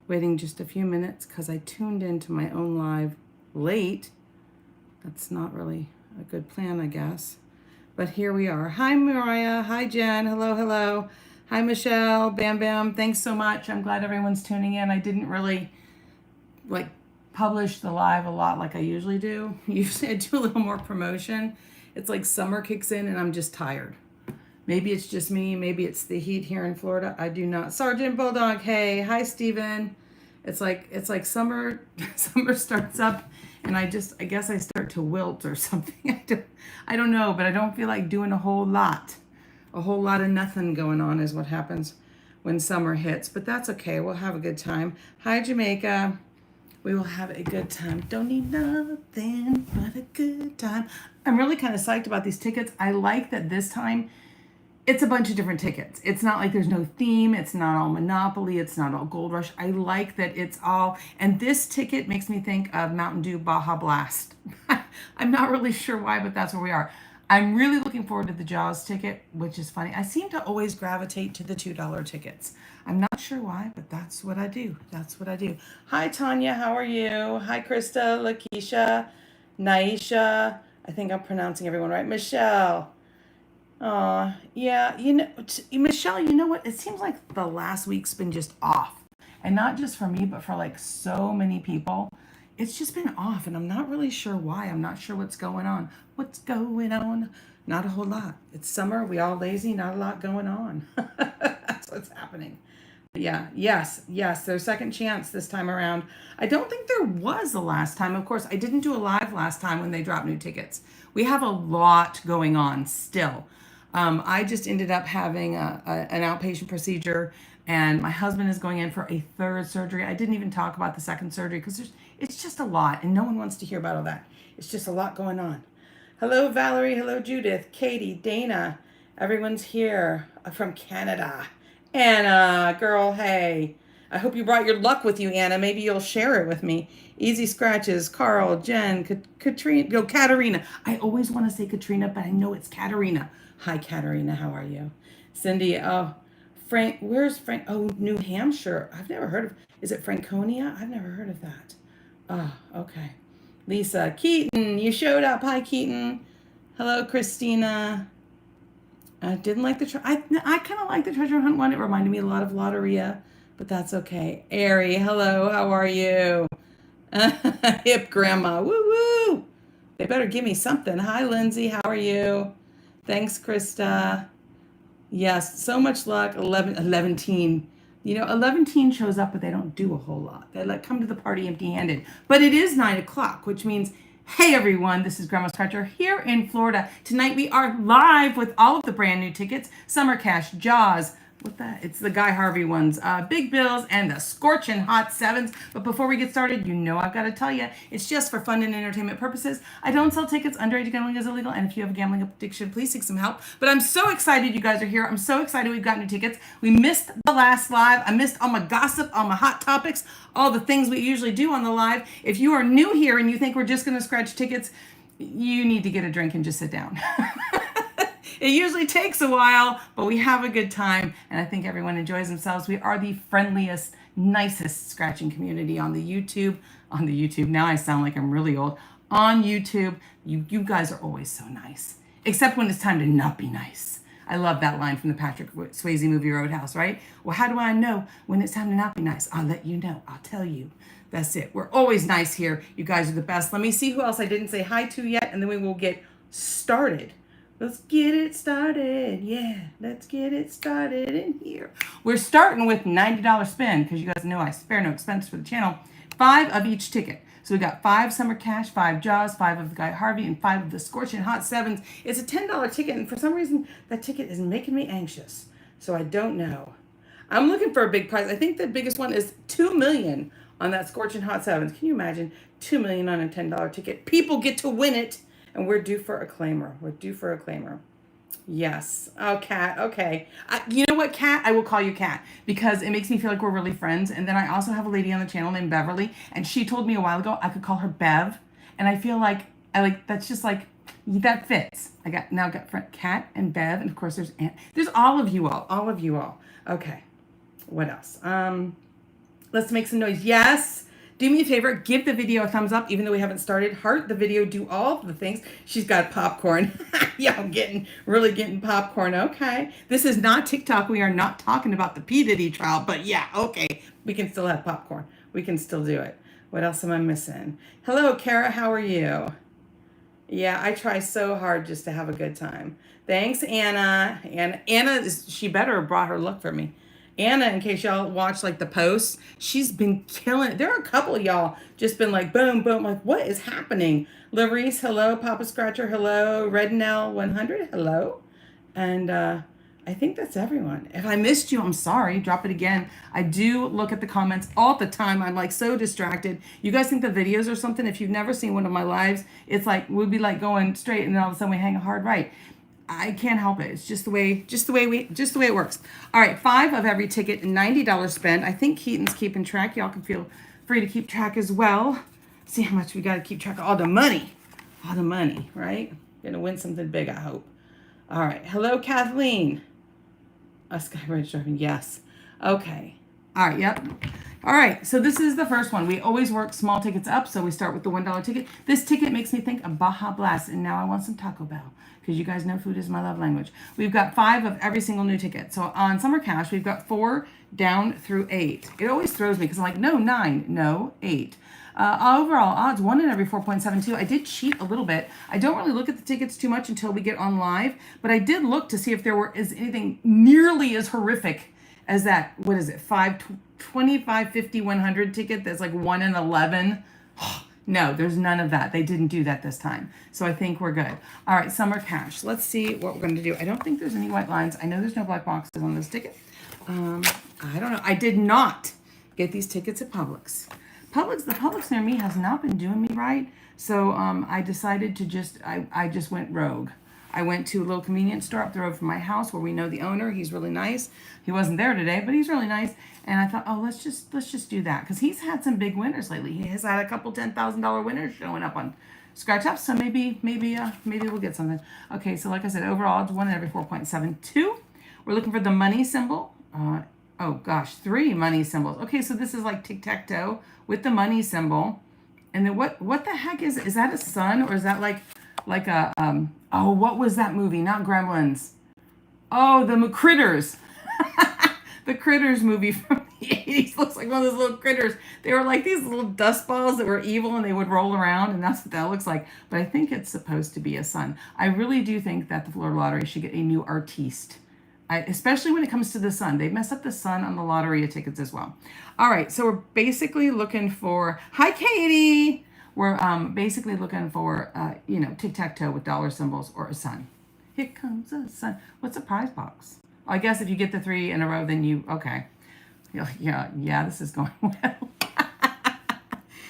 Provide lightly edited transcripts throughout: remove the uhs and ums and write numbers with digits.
Waiting just a few minutes because I tuned into my own live late. That's not really a good plan, I guess. But here we are. Hi, Mariah. Hi, Jen. Hello, hello. Hi, Michelle. Bam, bam. Thanks so much. I'm glad everyone's tuning in. I didn't really like publish the live a lot like I usually do. Usually I do a little more promotion. It's like summer kicks in and I'm just tired. Maybe it's just me. Maybe it's the heat here in Florida. I do not. Sergeant Bulldog. Hey, hi, Steven. It's like summer. Summer starts up, and I guess I start to wilt or something. I don't know, but I don't feel like doing a whole lot. A whole lot of nothing going on is what happens when summer hits. But that's okay. We'll have a good time. Hi, Jamaica. We will have a good time. Don't need nothing but a good time. I'm really kind of psyched about these tickets. I like that this time it's a bunch of different tickets. It's not like there's no theme. It's not all Monopoly. It's not all Gold Rush. I like that it's all, and this ticket makes me think of Mountain Dew Baja Blast. I'm not really sure why, but that's where we are. I'm really looking forward to the Jaws ticket, which is funny. I seem to always gravitate to the $2 tickets. I'm not sure why, but that's what I do. That's what I do. Hi, Tanya. How are you? Hi, Krista, Lakeisha, Naisha. I think I'm pronouncing everyone right. Michelle. Yeah, Michelle, you know what? It seems like the last week's been just off. And not just for me, but for like so many people. It's just been off, and I'm not really sure why. I'm not sure what's going on. What's going on? Not a whole lot. It's summer. We all lazy. Not a lot going on. That's what's happening. But yeah, yes, there's second chance this time around. I don't think there was the last time. Of course, I didn't do a live last time when they dropped new tickets. We have a lot going on still. I just ended up having an outpatient procedure, and my husband is going in for a third surgery. I didn't even talk about the second surgery because it's just a lot, and no one wants to hear about all that. It's just a lot going on. Hello, Valerie. Hello, Judith, Katie, Dana. Everyone's here from Canada. Anna, girl, hey. I hope you brought your luck with you, Anna. Maybe you'll share it with me. Easy Scratches, Carl, Jen, Katrina, Katarina. I always want to say Katrina, but I know it's Katarina. Hi, Katarina. How are you? Cindy, oh, Frank, where's Frank? Oh, New Hampshire. I've never heard of, is it Franconia? I've never heard of that. Oh, okay. Lisa, Keaton, you showed up. Hi, Keaton. Hello, Christina. I didn't like the, I kind of like the treasure hunt one. It reminded me a lot of Lotteria, but that's okay. Ari, hello, how are you? Hip grandma, woo woo. They better give me something. Hi, Lindsay, how are you? Thanks, Krista. Yes, so much luck. 11 teen. You know, 11 teen shows up, but they don't do a whole lot. They like come to the party empty-handed. But it is 9 o'clock, which means, hey everyone, this is Grandma Scratcher here in Florida. Tonight we are live with all of the brand new tickets. Summer Cash, Jaws, what the, it's the Guy Harvey ones, Big Bills, and the Scorching Hot Sevens. But before we get started, you know I've got to tell you, it's just for fun and entertainment purposes. I don't sell tickets. Underage gambling is illegal, and if you have a gambling addiction, please seek some help. But I'm so excited you guys are here. I'm so excited we've got new tickets. We missed the last live. I missed all my gossip, all my hot topics, all the things we usually do on the live. If you are new here and you think we're just going to scratch tickets, you need to get a drink and just sit down. It usually takes a while, but we have a good time, and I think everyone enjoys themselves. We are the friendliest, nicest scratching community on the YouTube. On the YouTube, now I sound like I'm really old. On YouTube, you guys are always so nice, except when it's time to not be nice. I love that line from the Patrick Swayze movie Roadhouse, right? Well, how do I know when it's time to not be nice? I'll let you know. I'll tell you. That's it. We're always nice here. You guys are the best. Let me see who else I didn't say hi to yet, and then we will get started. Let's get it started. Yeah, let's get it started in here. We're starting with $90 spin because you guys know I spare no expense for the channel. 5 of each ticket. So we got 5 Summer Cash, 5 Jaws, 5 of the Guy Harvey, and 5 of the Scorching Hot Sevens. It's a $10 ticket, and for some reason, that ticket is making me anxious. So I don't know. I'm looking for a big prize. I think the biggest one is $2 million on that Scorching Hot Sevens. Can you imagine $2 million on a $10 ticket? People get to win it. And we're due for a claimer. We're due for a claimer. Yes. Oh, Kat. Okay. You know what, Kat? I will call you Kat because it makes me feel like we're really friends. And then I also have a lady on the channel named Beverly, and she told me a while ago I could call her Bev, and I feel like that's just like that fits. I got Kat and Bev, and of course there's all of you all. Okay. What else? Let's make some noise. Yes. Do me a favor, give the video a thumbs up, even though we haven't started. Heart the video, do all the things. She's got popcorn. Yeah, I'm really getting popcorn. Okay. This is not TikTok. We are not talking about the P. Diddy trial, but yeah, okay. We can still have popcorn. We can still do it. What else am I missing? Hello, Kara. How are you? Yeah, I try so hard just to have a good time. Thanks, Anna. And Anna, she better have brought her look for me. Anna, in case y'all watch like the posts, she's been killing it. There are a couple of y'all just been like, boom, boom. Like, what is happening? Larice, hello. Papa Scratcher, hello. Rednell 100, hello. And I think that's everyone. If I missed you, I'm sorry. Drop it again. I do look at the comments all the time. I'm like so distracted. You guys think the videos or something? If you've never seen one of my lives, it's like we'd be like going straight, and then all of a sudden we hang a hard right. I can't help it. It's just the way it works. All right, 5 of every ticket, $90 spend. I think Keaton's keeping track. Y'all can feel free to keep track as well. See how much we got to keep track of. All the money, right? Gonna win something big, I hope. All right, hello, Kathleen. Skybridge driving, yes. Okay. All right, yep. All right, so this is the first one. We always work small tickets up, so we start with the $1 ticket. This ticket makes me think of Baja Blast, and now I want some Taco Bell, because you guys know food is my love language. We've got 5 of every single new ticket. So on Summer Cash, we've got 4 down through 8. It always throws me, because I'm like, no, 9, no, 8. Overall odds, 1 in every 4.72. I did cheat a little bit. I don't really look at the tickets too much until we get on live, but I did look to see if there is anything nearly as horrific as that, what is it, 25, 50, 100 ticket that's like 1 in 11. No, there's none of that. They didn't do that this time. So I think we're good. All right, Summer Cash. Let's see what we're going to do. I don't think there's any white lines. I know there's no black boxes on this ticket. I don't know. I did not get these tickets at Publix. The Publix near me has not been doing me right. So I decided to I just went rogue. I went to a little convenience store up the road from my house where we know the owner. He's really nice. He wasn't there today, but he's really nice. And I thought, oh, let's just do that, because he's had some big winners lately. He has had a couple $10,000 winners showing up on Scratch Up. So maybe we'll get something. Okay, so like I said, overall it's 1 in every 4.72. We're looking for the money symbol. Oh gosh, 3 money symbols. Okay, so this is like tic-tac-toe with the money symbol. And then what the heck is it? Is that a sun, or is that like a oh, what was that movie? Not Gremlins. Oh, the Critters. The Critters movie from the 80s looks like one of those little critters. They were like these little dust balls that were evil, and they would roll around, and that's what that looks like. But I think it's supposed to be a sun. I really do think that the Florida Lottery should get a new artiste. Especially when it comes to the sun. They messed up the sun on the lottery tickets as well. All right, so we're basically looking for, hi Katie! We're basically looking for, tic-tac-toe with dollar symbols or a sun. Here comes the sun. What's a prize box? I guess if you get the 3 in a row, then okay. Yeah, this is going well.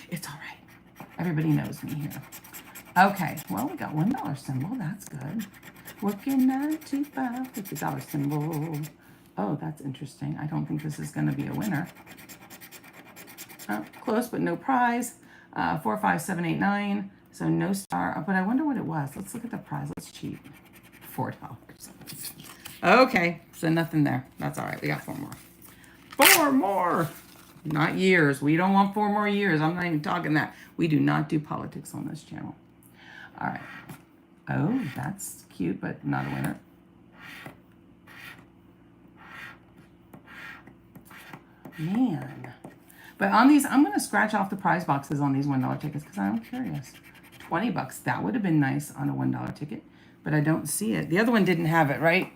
It's all right. Everybody knows me here. Okay, well, we got $1 symbol. That's good. Working 9 to 5 with the dollar symbol. Oh, that's interesting. I don't think this is going to be a winner. Close, but no prize. 4, 5, 7, 8, 9. So no star. But I wonder what it was. Let's look at the prize. Let's cheat. $4. Okay, so nothing there. That's all right. We got 4 more. 4 more. Not years. We don't want 4 more years. I'm not even talking that. We do not do politics on this channel. All right. Oh, that's cute, but not a winner. Man. But on these, I'm going to scratch off the prize boxes on these $1 tickets because I'm curious. $20. That would have been nice on a $1 ticket, but I don't see it. The other one didn't have it, right?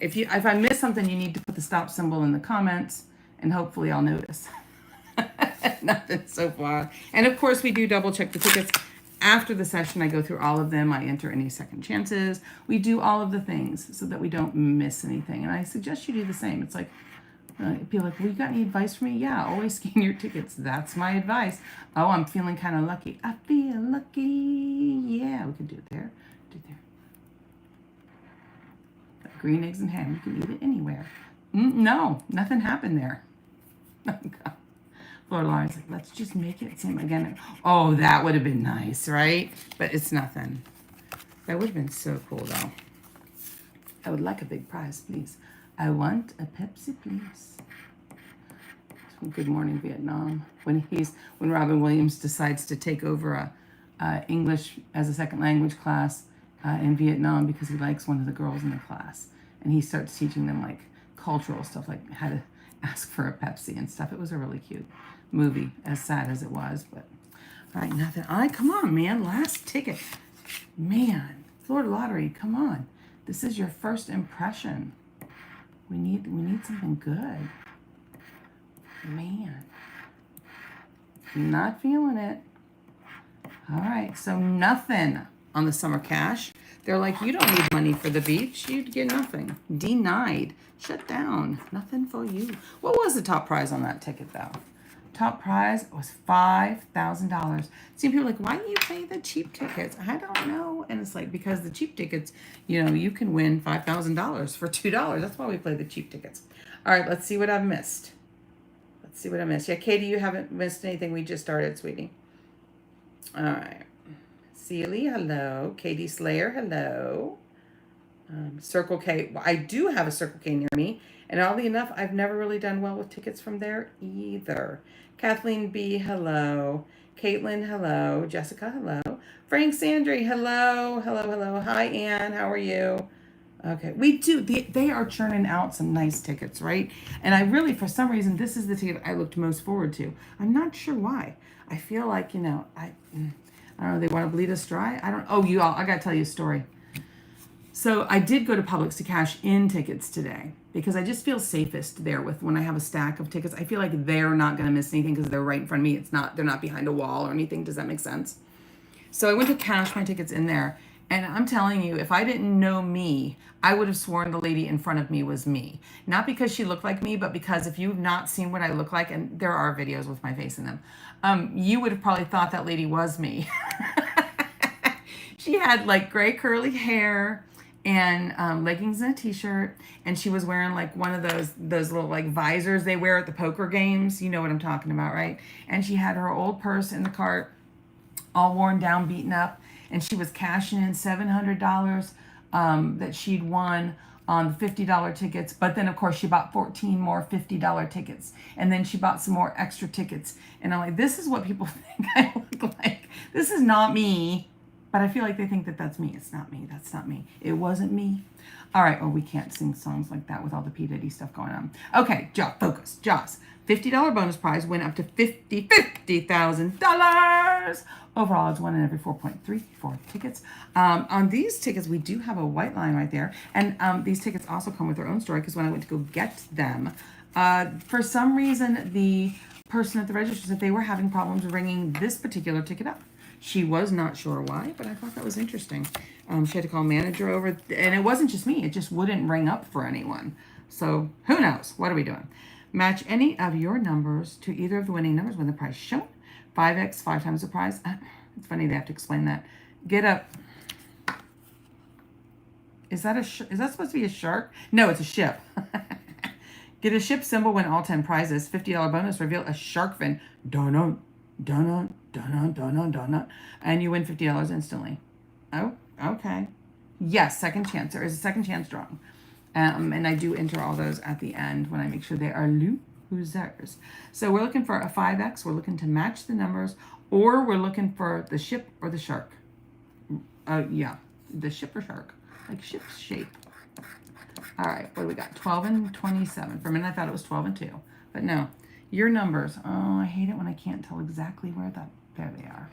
If I miss something, you need to put the stop symbol in the comments, and hopefully I'll notice. Nothing so far. And of course, we do double check the tickets. After the session, I go through all of them. I enter any second chances. We do all of the things so that we don't miss anything. And I suggest you do the same. It's like, people are like, well, you got any advice for me? Yeah, always scan your tickets. That's my advice. Oh, I'm feeling kind of lucky. I feel lucky. Yeah, we can do it there. Do it there. Green eggs and ham. You can eat it anywhere. No, nothing happened there. Oh, God. Florida Lottery's like, let's just make it seem again. Oh, that would have been nice, right? But it's nothing. That would have been so cool, though. I would like a big prize, please. I want a Pepsi, please. Good Morning Vietnam. When Robin Williams decides to take over a English as a second language class in Vietnam because he likes one of the girls in the class, and he starts teaching them like cultural stuff, like how to ask for a Pepsi and stuff. It was a really cute movie, as sad as it was. But all right, nothing. All right, come on, man. Last ticket, man. Florida Lottery, come on. This is your first impression. We need something good. Man, not feeling it. All right, so nothing on the summer cash. They're like, you don't need money for the beach. You'd get nothing. Denied. Shut down. Nothing for you. What was the top prize on that ticket, though? Top prize was $5,000. See, people are like, why do you pay the cheap tickets? I don't know. And it's like, because the cheap tickets, you can win $5,000 for $2. That's why we play the cheap tickets. All right, let's see what I've missed. Let's see what I missed. Yeah, Katie, you haven't missed anything. We just started, sweetie. All right. Sealy, hello. Katie Slayer, hello. Circle K. Well, I do have a Circle K near me. And oddly enough, I've never really done well with tickets from there either. Kathleen B, hello. Caitlin, hello. Jessica, hello. Frank Sandry, hello. Hello. Hi, Ann. How are you? Okay, we do. They are churning out some nice tickets, right? And I really, for some reason, this is the ticket I looked most forward to. I'm not sure why. I feel like, I don't know, they want to bleed us dry. I got to tell you a story. So I did go to Publix to cash in tickets today because I just feel safest there when I have a stack of tickets. I feel like they're not going to miss anything because they're right in front of me. They're not behind a wall or anything. Does that make sense? So I went to cash my tickets in there. And I'm telling you, if I didn't know me, I would have sworn the lady in front of me was me. Not because she looked like me, but because if you've not seen what I look like, and there are videos with my face in them, you would have probably thought that lady was me. She had like gray curly hair and leggings and a t-shirt, and she was wearing like one of those little like visors they wear at the poker games. You know what I'm talking about, right? And she had her old purse in the cart, all worn down, beaten up. And she was cashing in $700 that she'd won on the $50 tickets. But then, of course, she bought 14 more $50 tickets. And then she bought some more extra tickets. And I'm like, this is what people think I look like. This is not me. But I feel like they think that that's me. It's not me. That's not me. It wasn't me. All right. Oh, we can't sing songs like that with all the P. Diddy stuff going on. Okay. Focus. Jaws. $50 bonus prize went up to $50,000. Overall, it's 1 in every 4.34 tickets. On these tickets, we do have a white line right there. And these tickets also come with their own story because when I went to go get them, for some reason, the person at the register said they were having problems ringing this particular ticket up. She was not sure why, but I thought that was interesting. She had to call manager over. And it wasn't just me. It just wouldn't ring up for anyone. So who knows? What are we doing? Match any of your numbers to either of the winning numbers when the prize shown. 5x, 5 times the prize. It's funny they have to explain that. Get up. Is that supposed to be a shark? No, it's a ship. Get a ship symbol when all 10 prizes. $50 bonus. Reveal a shark fin. Dun-dun, dun-dun, dun-dun, dun-dun, dun-dun. And you win $50 instantly. Oh, okay. Yes, second chance. There is a second chance drawing. And I do enter all those at the end when I make sure they are losers. So we're looking for a 5x. We're looking to match the numbers, or we're looking for the ship or the shark. Yeah, the ship or shark, like ship shape. All right, what do we got? 12 and 27. For a minute, I thought it was 12 and 2, but no. Your numbers. Oh, I hate it when I can't tell exactly where there they are.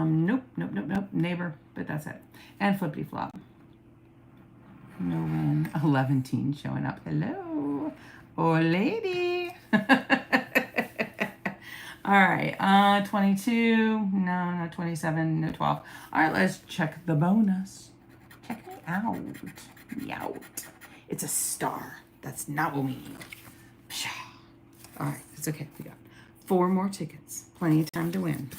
Nope. Neighbor, but that's it. And flippity flop. No win. 11 showing up. Hello. Oh, lady. All right. 22. No, not 27. No 12. All right, let's check the bonus. Check me out. Meow. It's a star. That's not what we need. All right. It's okay. We got 4 more tickets. Plenty of time to win.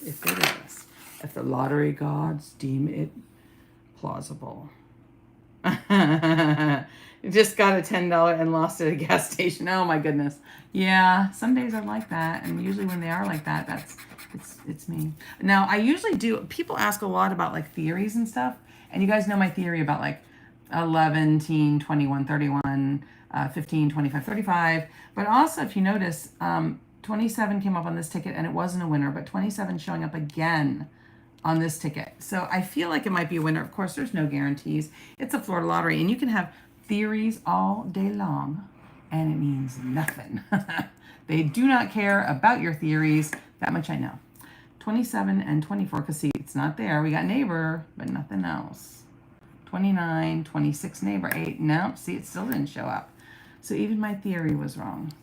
If it is. If the lottery gods deem it plausible. Just got a $10 and lost it at a gas station. Oh my goodness. Yeah, some days are like that, and usually when they are like that, it's me. Now I usually do. People ask a lot about like theories and stuff, and you guys know my theory about like 11, teen, 21, 31, 15, 25, 35. But also, if you notice, 27 came up on this ticket and it wasn't a winner, but 27 showing up again on this ticket. So I feel like it might be a winner. Of course, there's no guarantees. It's a Florida lottery, and you can have theories all day long, and it means nothing. They do not care about your theories. That much I know. 27 and 24, because see, it's not there. We got neighbor, but nothing else. 29, 26, neighbor, 8. Nope, see, it still didn't show up. So even my theory was wrong.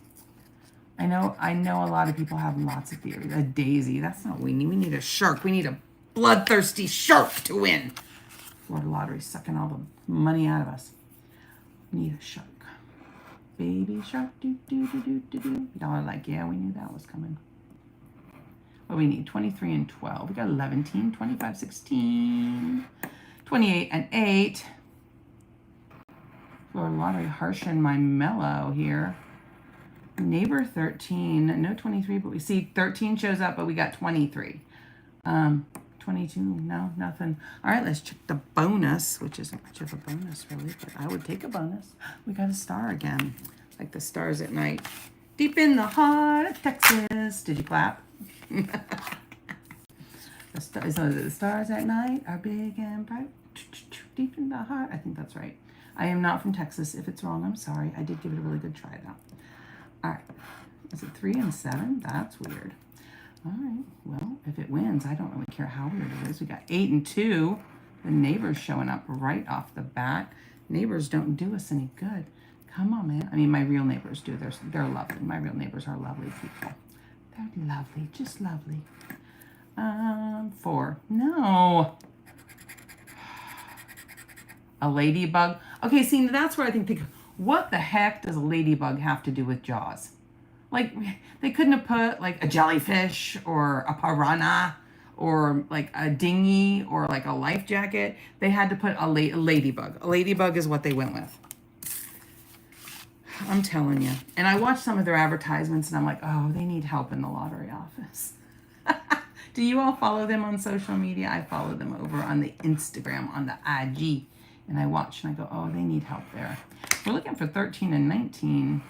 I know a lot of people have lots of theories. A daisy, that's not what we need. We need a shark. We need a bloodthirsty shark to win. Florida lottery sucking all the money out of us. We need a shark. Baby shark, do do do do do do. Y'all are like, yeah, we knew that was coming. What we need? 23 and 12. We got 11, 25, 16, 28 and 8. Florida lottery harshing my mellow here. Neighbor 13, no 23, but we see 13 shows up, but we got 23. 22, no, nothing. All right, let's check the bonus, which isn't much of a bonus really, but I would take a bonus. We got a star again, like the stars at night. Deep in the heart of Texas. Did you clap? The stars at night are big and bright. Deep in the heart. I think that's right. I am not from Texas. If it's wrong, I'm sorry. I did give it a really good try though. All right. Is it 3 and 7? That's weird. All right. Well, if it wins, I don't really care how weird it is. We got 8 and 2. The neighbors showing up right off the bat. Neighbors don't do us any good. Come on, man. I mean, my real neighbors do. They're lovely. My real neighbors are lovely people. They're lovely. Just lovely. 4. No. A ladybug. Okay, see, that's where I think, what the heck does a ladybug have to do with Jaws? Like, they couldn't have put, like, a jellyfish or a piranha or, like, a dinghy or, like, a life jacket. They had to put a ladybug. A ladybug is what they went with. I'm telling you. And I watched some of their advertisements, and I'm like, oh, they need help in the lottery office. Do you all follow them on social media? I follow them over on the Instagram, on the IG. And I watch, and I go, oh, they need help there. We're looking for 13 and 19.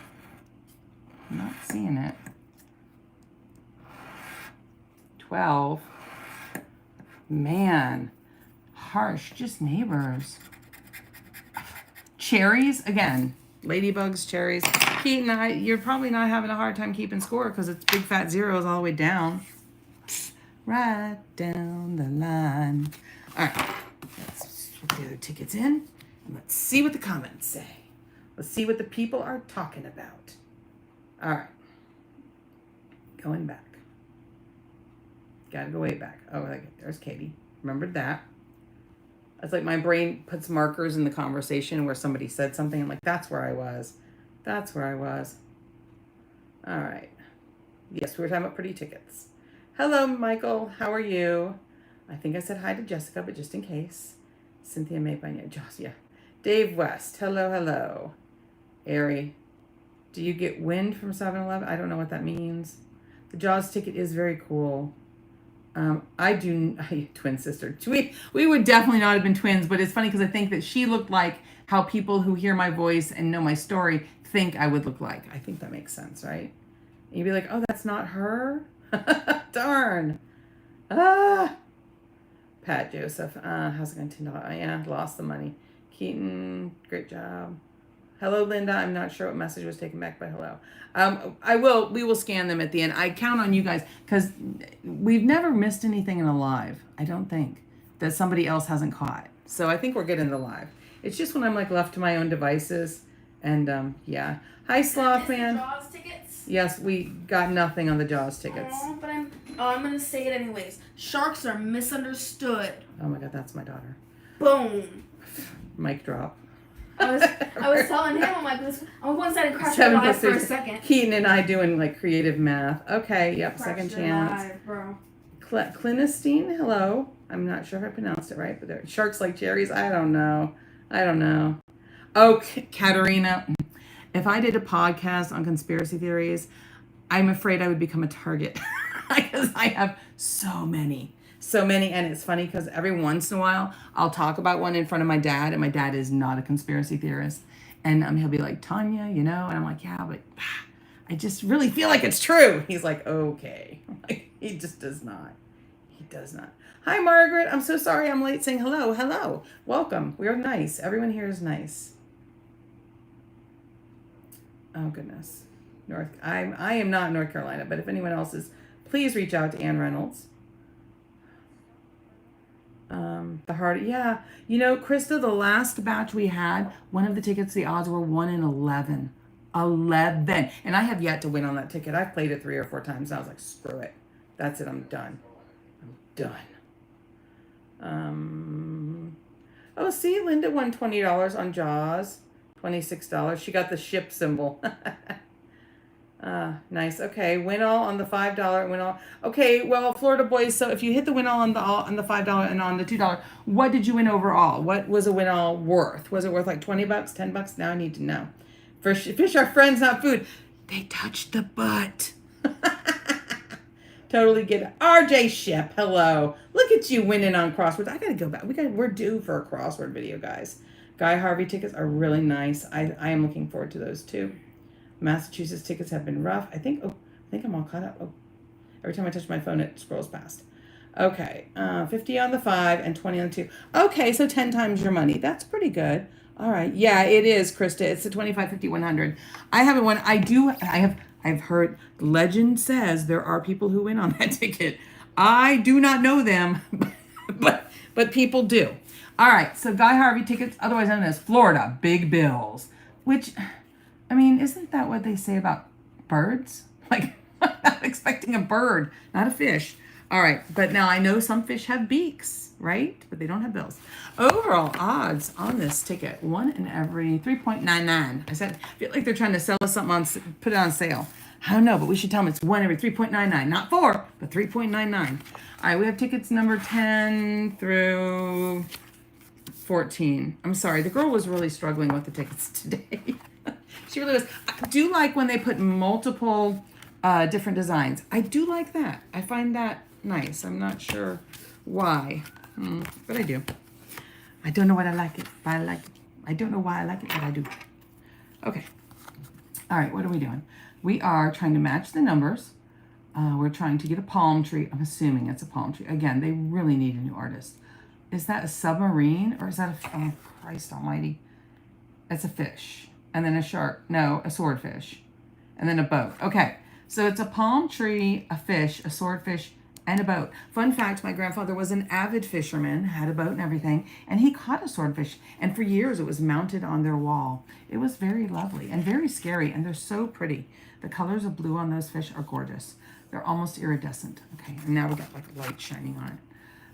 I'm not seeing it. 12. Man. Harsh. Just neighbors. Cherries. Again. Ladybugs, cherries. Keaton, you're probably not having a hard time keeping score because it's big fat zeros all the way down. Right down the line. All right. Let's put the other tickets in. And let's see what the comments say. Let's see what the people are talking about. All right. Going back. Gotta go way back. Oh, there's Katie. Remembered that. It's like my brain puts markers in the conversation where somebody said something. I'm like, that's where I was. That's where I was. All right. Yes, we were talking about pretty tickets. Hello, Michael. How are you? I think I said hi to Jessica, but just in case. Cynthia made by Joss, yeah. Dave West. Hello, hello. Ari. Do you get wind from 7-Eleven? I don't know what that means. The Jaws ticket is very cool. I twin sister. We would definitely not have been twins, but it's funny because I think that she looked like how people who hear my voice and know my story think I would look like. I think that makes sense, right? And you'd be like, oh, that's not her? Darn. Pat Joseph. How's it going to know? Yeah, lost the money. Keaton, great job. Hello, Linda. I'm not sure what message was taken back by hello. We will scan them at the end. I count on you guys because we've never missed anything in a live. I don't think that somebody else hasn't caught. So I think we're good in the live. It's just when I'm like left to my own devices. And yeah. Hi, Sloth Man. Jaws tickets? Yes, we got nothing on the Jaws tickets. But I'm going to say it anyways. Sharks are misunderstood. Oh my God, that's my daughter. Boom. Mic drop. I was telling him, I'm like, I was one side and crashed my live for a second. Keaton and I doing like creative math. Okay, yep, Crashed second chance. Live, bro. Clinistine, hello. I'm not sure if I pronounced it right, but they're sharks like cherries. I don't know. Oh, Katerina, if I did a podcast on conspiracy theories, I'm afraid I would become a target because I have so many. so many. And it's funny because every once in a while I'll talk about one in front of my dad, and my dad is not a conspiracy theorist. And he'll be like, Tanya, you know, and I'm like, yeah, but I just really feel like it's true. He's like, okay. Like, he just does not. He does not. Hi, Margaret. I'm so sorry I'm late saying hello. Hello. Welcome. We are nice. Everyone here is nice. Oh, goodness. I am not in North Carolina, but if anyone else is, please reach out to Ann Reynolds. Yeah. You know, Krista, the last batch we had, one of the tickets, the odds were 1 in 11. 11. And I have yet to win on that ticket. I've played it 3 or 4 times. And I was like, screw it. That's it. I'm done. Oh, see, Linda won $20 on Jaws. $26. She got the ship symbol. Nice. Okay, win all on the $5 win all. Okay, well, Florida boys. So if you hit the win all on the $5 and on the $2, what did you win overall? What was a win all worth? Was it worth like $20, $10? Now I need to know. Fish are friends, not food. They touched the butt. Totally get it. RJ Ship, hello. Look at you winning on crosswords. I gotta go back. We're due for a crossword video, guys. Guy Harvey tickets are really nice. I am looking forward to those too. Massachusetts tickets have been rough. I think I'm all caught up. Oh, every time I touch my phone, it scrolls past. Okay, 50 on the 5 and 20 on the 2. Okay, so 10 times your money. That's pretty good. All right. Yeah, it is, Krista. It's the 25, 50, 100. I haven't won. I've heard legend says there are people who win on that ticket. I do not know them, but people do. All right. So Guy Harvey tickets, otherwise known as Florida Big Bills, which, I mean, isn't that what they say about birds? Like, I'm not expecting a bird, not a fish. All right, but now I know some fish have beaks, right? But they don't have bills. Overall odds on this ticket, 1 in every 3.99. I feel like they're trying to sell us something put it on sale. I don't know, but we should tell them it's 1 every 3.99, not 4, but 3.99. All right, we have tickets number 10 through 14. I'm sorry, the girl was really struggling with the tickets today. She really was. I do like when they put multiple different designs. I do like that. I find that nice. I'm not sure why, but I do. I don't know what I like it, but I like it. I don't know why I like it, but I do. Okay. All right, what are we doing? We are trying to match the numbers. We're trying to get a palm tree. I'm assuming it's a palm tree. Again, they really need a new artist. Is that a submarine or is that oh, Christ almighty. It's a fish. And then a shark. No, a swordfish. And then a boat. Okay. So it's a palm tree, a fish, a swordfish, and a boat. Fun fact, my grandfather was an avid fisherman, had a boat and everything, and he caught a swordfish. And for years, it was mounted on their wall. It was very lovely and very scary, and they're so pretty. The colors of blue on those fish are gorgeous. They're almost iridescent. Okay, and now we got like light shining on it.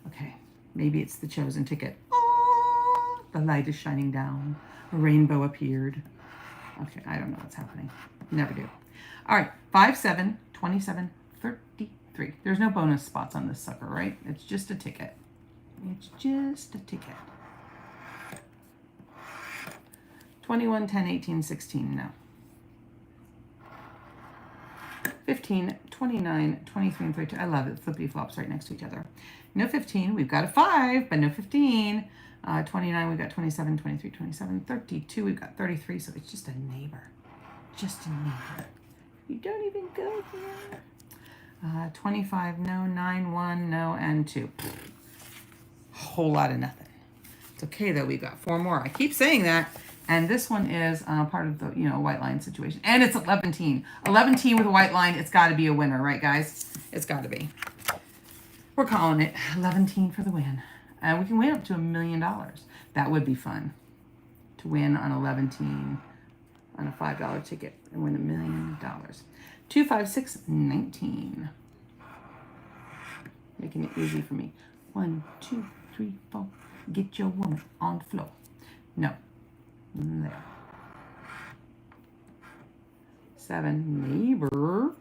Okay, maybe it's the chosen ticket. Oh, the light is shining down. A rainbow appeared. Okay, I don't know what's happening. Never do. All right, 5, 7, 27, 33. There's no bonus spots on this sucker, right? It's just a ticket. It's just a ticket. 21, 10, 18, 16, no. 15, 29, 23, and 32. I love it. Flippity flops right next to each other. No 15. We've got a 5, but no 15. 29, we've got 27, 23, 27, 32. We've got 33, so it's just a neighbor. Just a neighbor. You don't even go here. 25, no. 9, 1, no, and 2. Whole lot of nothing. It's okay, though. We've got 4 more. I keep saying that. And this one is part of the, white line situation. And it's 11-teen. 11-teen with a white line. It's got to be a winner, right, guys? It's got to be. We're calling it 11-teen for the win. And we can win up to $1 million. That would be fun. To win on 11-teen on a $5 ticket and win $1 million. 2, 5, 6, 19. Making it easy for me. 1, 2, 3, 4. Get your woman on the floor. No. There. 7, neighbor.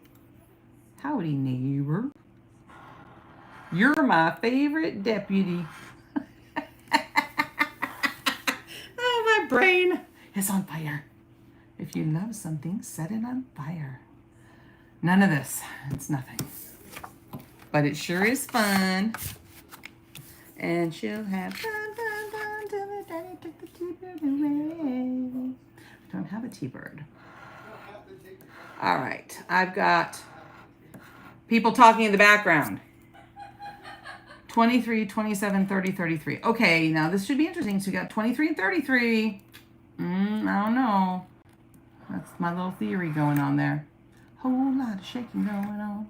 Howdy, neighbor. You're my favorite deputy. Oh, my brain is on fire. If you love something, set it on fire. None of this. It's nothing. But it sure is fun. And she'll have dun, dun, dun, till the daddy took the T-bird away. I don't have a T-bird. All right, I've got people talking in the background. 23, 27, 30, 33. Okay, now this should be interesting. So we got 23 and 33. I don't know. That's my little theory going on there. Whole lot of shaking going on.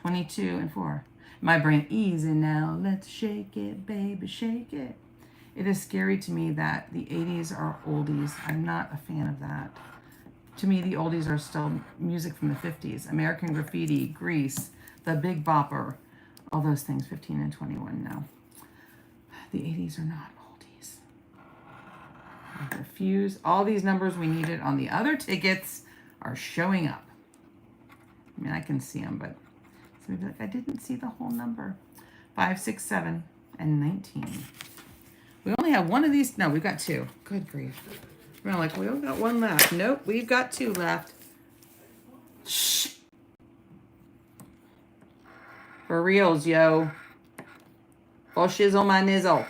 22 and 4. My brain, easy now. Let's shake it, baby, shake it. It is scary to me that the 80s are oldies. I'm not a fan of that. To me, the oldies are still music from the 50s. American Graffiti, Grease, The Big Bopper. All those things, 15 and 21 now. The 80s are not oldies. The Fuse, all these numbers we needed on the other tickets are showing up. I mean, I can see them, but so like, I didn't see the whole number. 5, 6, 7, and 19. We only have one of these. No, we've got two. Good grief. We're like, we only got one left. Nope, we've got two left. Shh. For reals, yo. Full shizzle my nizzle.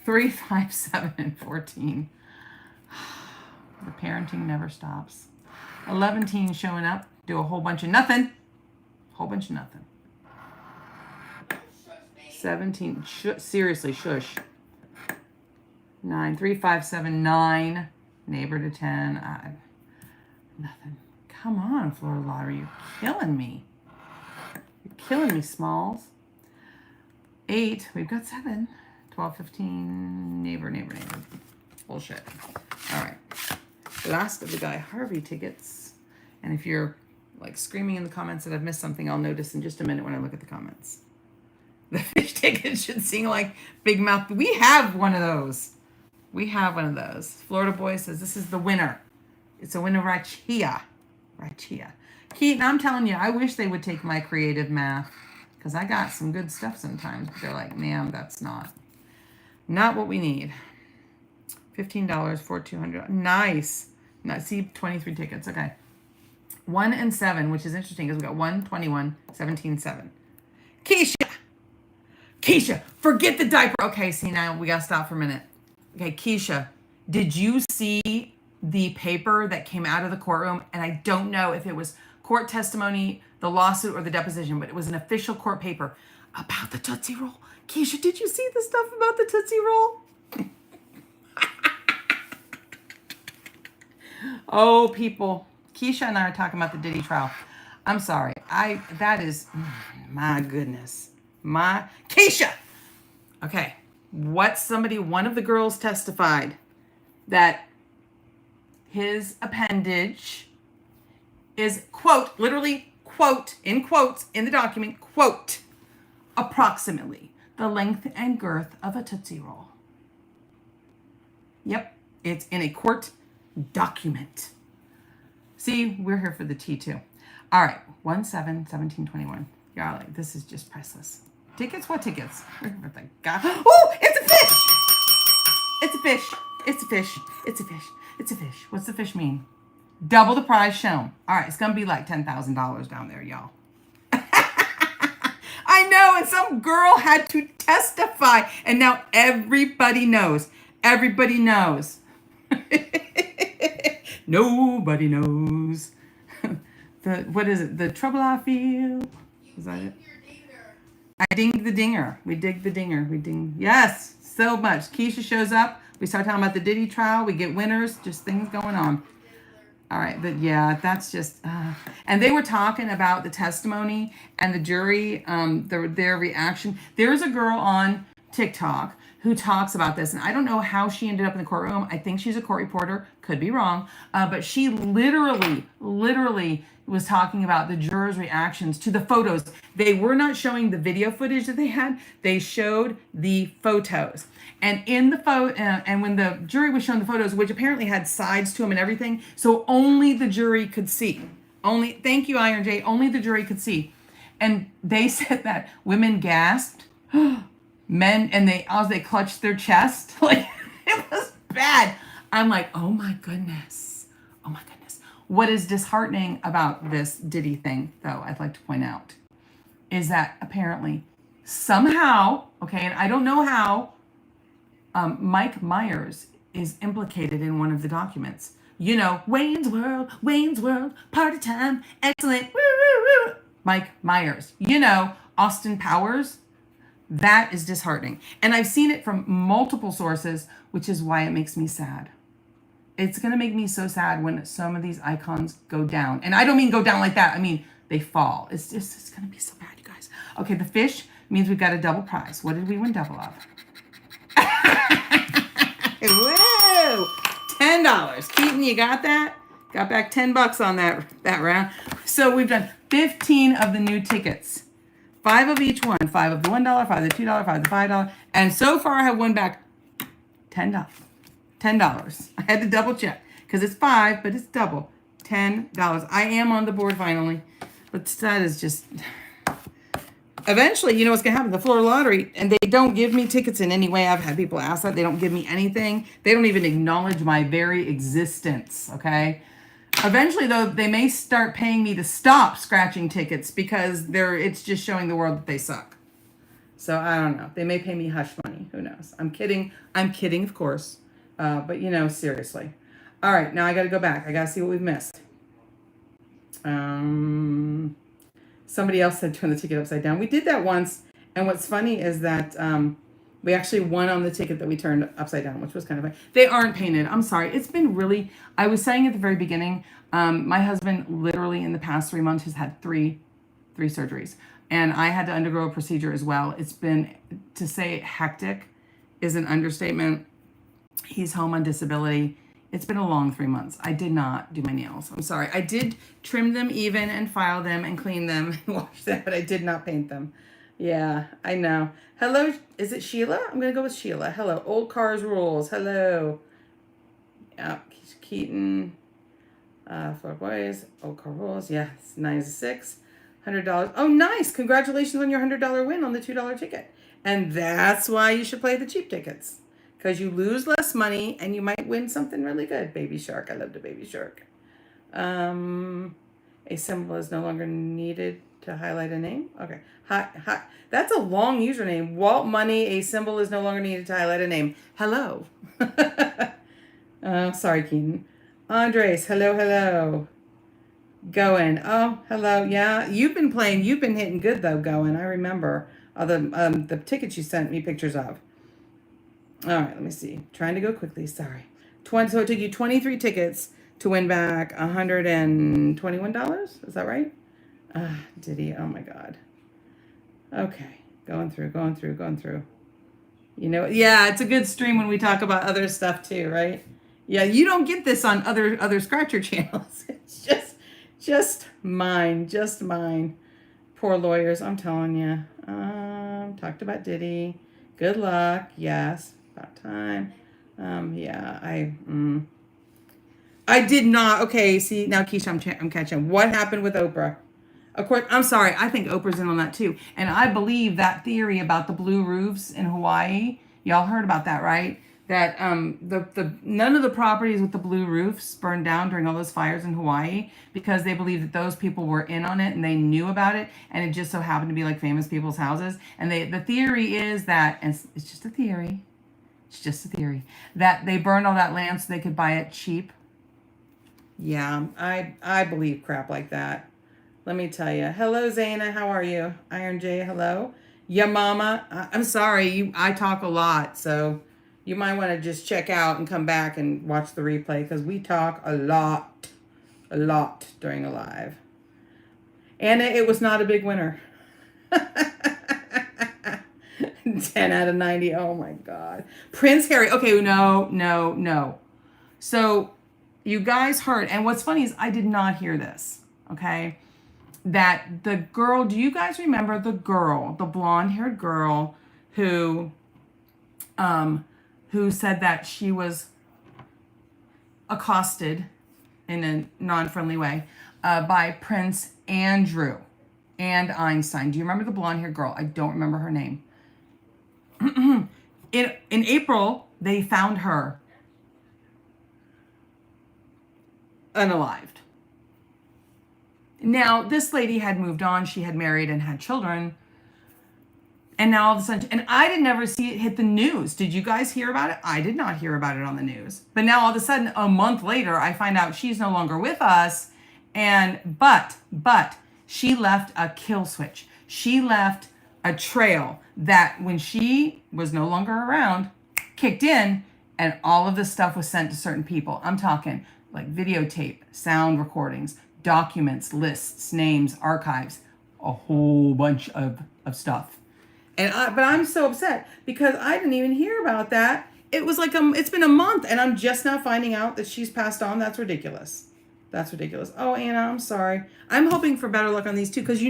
3, 5, 7, and 14. The parenting never stops. 11 showing up. Do a whole bunch of nothing. Whole bunch of nothing. 17. Seriously, shush. 9, 3, 5, 7, 9. Neighbor to 10. Nothing. Come on, Florida Lottery. You're killing me. You're killing me, Smalls. 8. We've got 7. 12, 15. Neighbor. Bullshit. All right. Last of the Guy Harvey tickets. And if you're like screaming in the comments that I've missed something, I'll notice in just a minute when I look at the comments. The fish tickets should sing like Big Mouth. We have one of those. We have one of those. Florida Boy says this is the winner. It's a winner right here. Right here. Keaton, I'm telling you, I wish they would take my creative math because I got some good stuff sometimes. But they're like, ma'am, that's not what we need. $15 for 200. Nice. See, 23 tickets. Okay. 1 and 7, which is interesting because we got 1, 21, 17, 7. Keisha, forget the diaper. Okay, see, now we got to stop for a minute. Okay, Keisha, did you see the paper that came out of the courtroom? And I don't know if it was court testimony, the lawsuit, or the deposition, but it was an official court paper about the Tootsie Roll. Keisha, did you see the stuff about the Tootsie Roll? Oh, people. Keisha and I are talking about the Diddy trial. I'm sorry. That is, my goodness. Keisha! Okay. One of the girls testified that his appendage is, quote, literally, quote, in quotes, in the document, quote, approximately the length and girth of a Tootsie Roll. Yep. It's in a court document. See, we're here for the T2. All right, 1, 7, 17, 21. Y'all like, this is just priceless. Tickets? What tickets? What the God? Oh, it's a fish! It's a fish. It's a fish. It's a fish. It's a fish. What's the fish mean? Double the prize shown. All right, it's going to be like $10,000 down there, y'all. I know, and some girl had to testify, and now everybody knows. Everybody knows. Nobody knows. What is it? The trouble I feel. Is that it? I dinged the dinger. We dig the dinger. We ding. Yes, so much. Keisha shows up. We start talking about the Diddy trial. We get winners. Just things going on. All right, but yeah, that's just. And they were talking about the testimony and the jury, their reaction. There's a girl on TikTok who talks about this, and I don't know how she ended up in the courtroom. I think she's a court reporter, could be wrong, but she literally was talking about the jurors' reactions to the photos. They were not showing the video footage that they had. They showed the photos. And in the and when the jury was showing the photos, which apparently had sides to them and everything, so only the jury could see. Thank you, Iron J. Only the jury could see. And they said that women gasped. Men, and they clutched their chest. Like, it was bad. I'm like, oh my goodness. Oh my goodness. What is disheartening about this Diddy thing, though, I'd like to point out, is that apparently somehow, okay, and I don't know how, Mike Myers is implicated in one of the documents. You know, Wayne's World, party time, excellent, woo, woo, woo. Mike Myers. You know, Austin Powers. That is disheartening. And I've seen it from multiple sources, which is why it makes me sad. It's going to make me so sad when some of these icons go down. And I don't mean go down like that. I mean, they fall. It's going to be so bad, you guys. Okay, the fish means we've got a double prize. What did we win double of? Woo! $10. Keaton, you got that? Got back $10 on that round. So we've done 15 of the new tickets. 5 of each one. 5 of the $1, 5 of the $2, 5 of the $5. And so far I have won back $10. $10. I had to double check because it's 5, but it's double. $10. I am on the board finally. But that is just... Eventually, you know what's going to happen? The Florida Lottery, and they don't give me tickets in any way. I've had people ask that. They don't give me anything. They don't even acknowledge my very existence, okay? Eventually, though, they may start paying me to stop scratching tickets because it's just showing the world that they suck. So, I don't know. They may pay me hush money. Who knows? I'm kidding. I'm kidding, of course. But, you know, seriously. All right, now I got to go back. I got to see what we've missed. Somebody else said turn the ticket upside down. We did that once, and what's funny is that we actually won on the ticket that we turned upside down, which was kind of fun. They aren't painted. I'm sorry. It's been really, I was saying at the very beginning, my husband literally in the past 3 months has had three surgeries, and I had to undergo a procedure as well. It's been, to say hectic is an understatement. He's home on disability. It's been a long 3 months. I did not do my nails. I'm sorry. I did trim them even and file them and clean them and wash them, but I did not paint them. Yeah, I know. Hello, is it Sheila? I'm going to go with Sheila. Hello, Old Cars Rules. Hello. Keaton. Four Boys. Old Car Rules. Yes, 9 is 6. $100. Oh, nice. Congratulations on your $100 win on the $2 ticket. And that's why you should play the cheap tickets. Because you lose less money and you might win something really good. Baby Shark. I love the Baby Shark. A symbol is no longer needed to highlight a name. Okay. Hi. That's a long username. Walt Money. A symbol is no longer needed to highlight a name. Hello. Sorry, Keaton. Andres. Hello. Going. Oh, hello. Yeah. You've been playing. You've been hitting good, though, Going. I remember the tickets you sent me pictures of. All right, let me see. Trying to go quickly. Sorry. So it took you 23 tickets to win back $121. Is that right? Did he? Oh my God. Okay, going through. You know, yeah, it's a good stream when we talk about other stuff too, right? Yeah, you don't get this on other Scratcher channels. It's just mine. Poor lawyers, I'm telling you. Talked about Diddy. Good luck. Yes. About time. Yeah, I did not. Okay, see, now Keisha, I'm catching. What happened with Oprah? Of course, I'm sorry. I think Oprah's in on that too. And I believe that theory about the blue roofs in Hawaii. Y'all heard about that, right? That the none of the properties with the blue roofs burned down during all those fires in Hawaii because they believe that those people were in on it and they knew about it, and it just so happened to be like famous people's houses. And the theory is that, and it's just a theory. It's just a theory that they burned all that land so they could buy it cheap. Yeah, I believe crap like that. Let me tell you. Hello, Zaina. How are you? Iron J. Hello. Yeah, Mama. I'm sorry. I talk a lot, so you might want to just check out and come back and watch the replay because we talk a lot during a live. Anna, it was not a big winner. 10 out of 90. Oh my God. Prince Harry. Okay, no. So you guys heard, and what's funny is I did not hear this, okay? That the girl, do you guys remember the girl, the blonde-haired girl who said that she was accosted in a non-friendly way by Prince Andrew and Einstein? Do you remember the blonde-haired girl? I don't remember her name. In April, they found her unalived. Now, this lady had moved on. She had married and had children. And now all of a sudden, and I did never see it hit the news. Did you guys hear about it? I did not hear about it on the news. But now all of a sudden, a month later, I find out she's no longer with us. But she left a kill switch. She left a trail that when she was no longer around, kicked in, and all of this stuff was sent to certain people. I'm talking like videotape, sound recordings, documents, lists, names, archives, a whole bunch of stuff. But I'm so upset because I didn't even hear about that. It was like it's been a month and I'm just now finding out that she's passed on. That's ridiculous. That's ridiculous. Oh, Anna, I'm sorry. I'm hoping for better luck on these two because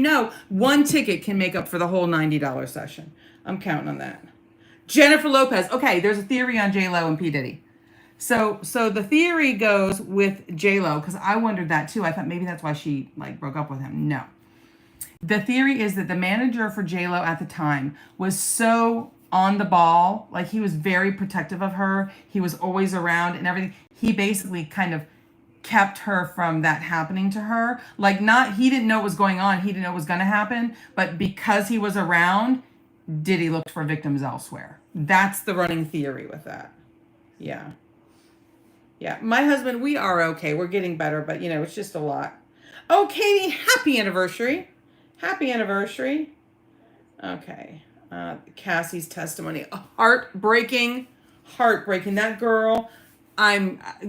one ticket can make up for the whole $90 session. I'm counting on that. Jennifer Lopez. Okay, there's a theory on J-Lo and P. Diddy. So the theory goes with J-Lo because I wondered that too. I thought maybe that's why she broke up with him. No. The theory is that the manager for J-Lo at the time was so on the ball, like he was very protective of her. He was always around and everything. He basically kind of kept her from that happening to her. He didn't know what was going on. He didn't know what was going to happen. But because he was around, Diddy looked for victims elsewhere. That's the running theory with that. Yeah. Yeah. My husband, we are okay. We're getting better, but it's just a lot. Oh, Katie, happy anniversary. Happy anniversary. Okay. Cassie's testimony. Heartbreaking. That girl,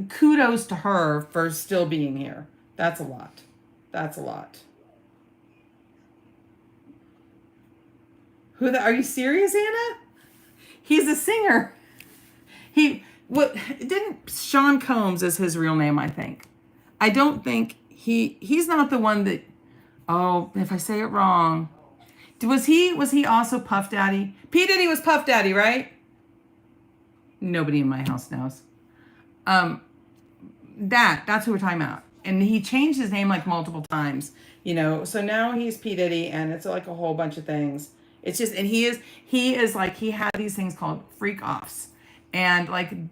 kudos to her for still being here. That's a lot. Are you serious, Anna? He's a singer. Sean Combs is his real name, I think. I don't think he's not the one that, if I say it wrong. Was he also Puff Daddy? P. Diddy was Puff Daddy, right? Nobody in my house knows. That's who we're talking about. And he changed his name multiple times, so now he's P. Diddy and it's a whole bunch of things. It's just, and he had these things called freak offs. And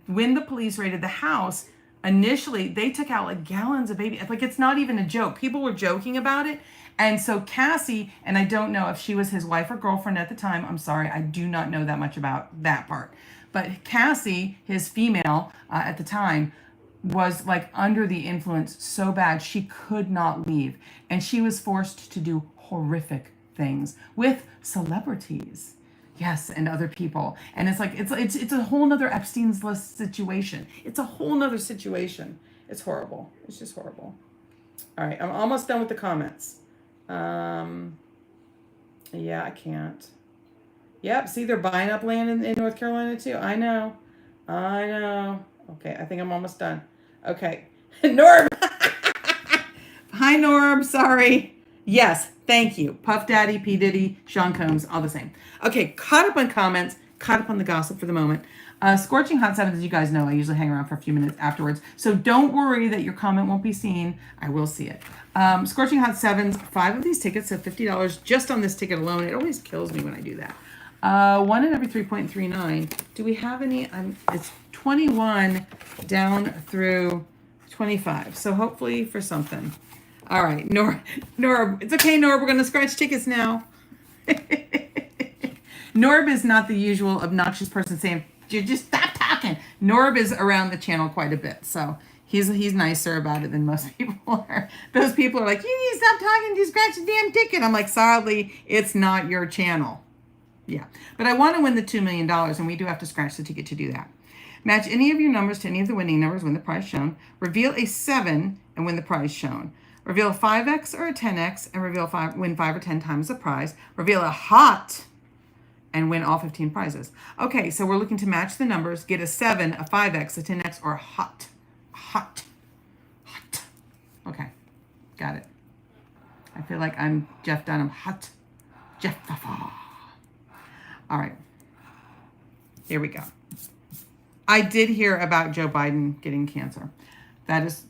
when the police raided the house, initially they took out gallons of baby. It's not even a joke. People were joking about it. And so Cassie, and I don't know if she was his wife or girlfriend at the time. I'm sorry. I do not know that much about that part. But Cassie, his female at the time, was under the influence so bad she could not leave. And she was forced to do horrific things with celebrities. Yes, and other people. And it's a whole nother Epstein's List situation. It's a whole nother situation. It's horrible. It's just horrible. All right, I'm almost done with the comments. Yeah, I can't. Yep, see, they're buying up land in North Carolina too. I know. Okay, I think I'm almost done. Okay. Norb. Hi, Norb. Sorry. Yes, thank you. Puff Daddy, P. Diddy, Sean Combs, all the same. Okay, caught up on comments, caught up on the gossip for the moment. Scorching Hot 7s, as you guys know, I usually hang around for a few minutes afterwards. So don't worry that your comment won't be seen. I will see it. Scorching Hot 7s, 5 of these tickets, so $50 just on this ticket alone. It always kills me when I do that. 1 in every 3.39. Do we have any? It's 21 down through 25. So hopefully for something. All right, Norb, it's okay, Norb. We're going to scratch tickets now. Norb is not the usual obnoxious person saying, just stop talking. Norb is around the channel quite a bit, so he's nicer about it than most people are. Those people are like, you need to stop talking, just scratch the damn ticket. I'm like, sadly, it's not your channel. Yeah, but I want to win the $2 million, and we do have to scratch the ticket to do that. Match any of your numbers to any of the winning numbers, win the prize shown. Reveal a 7 and win the prize shown. Reveal a 5x or a 10x and win 5 or 10 times the prize. Reveal a hot and win all 15 prizes. Okay, so we're looking to match the numbers, get a 7, a 5x, a 10x, or a hot. Hot. Okay, got it. I feel like I'm Jeff Dunham. Hot. Jeff. All right, here we go. I did hear about Joe Biden getting cancer. That is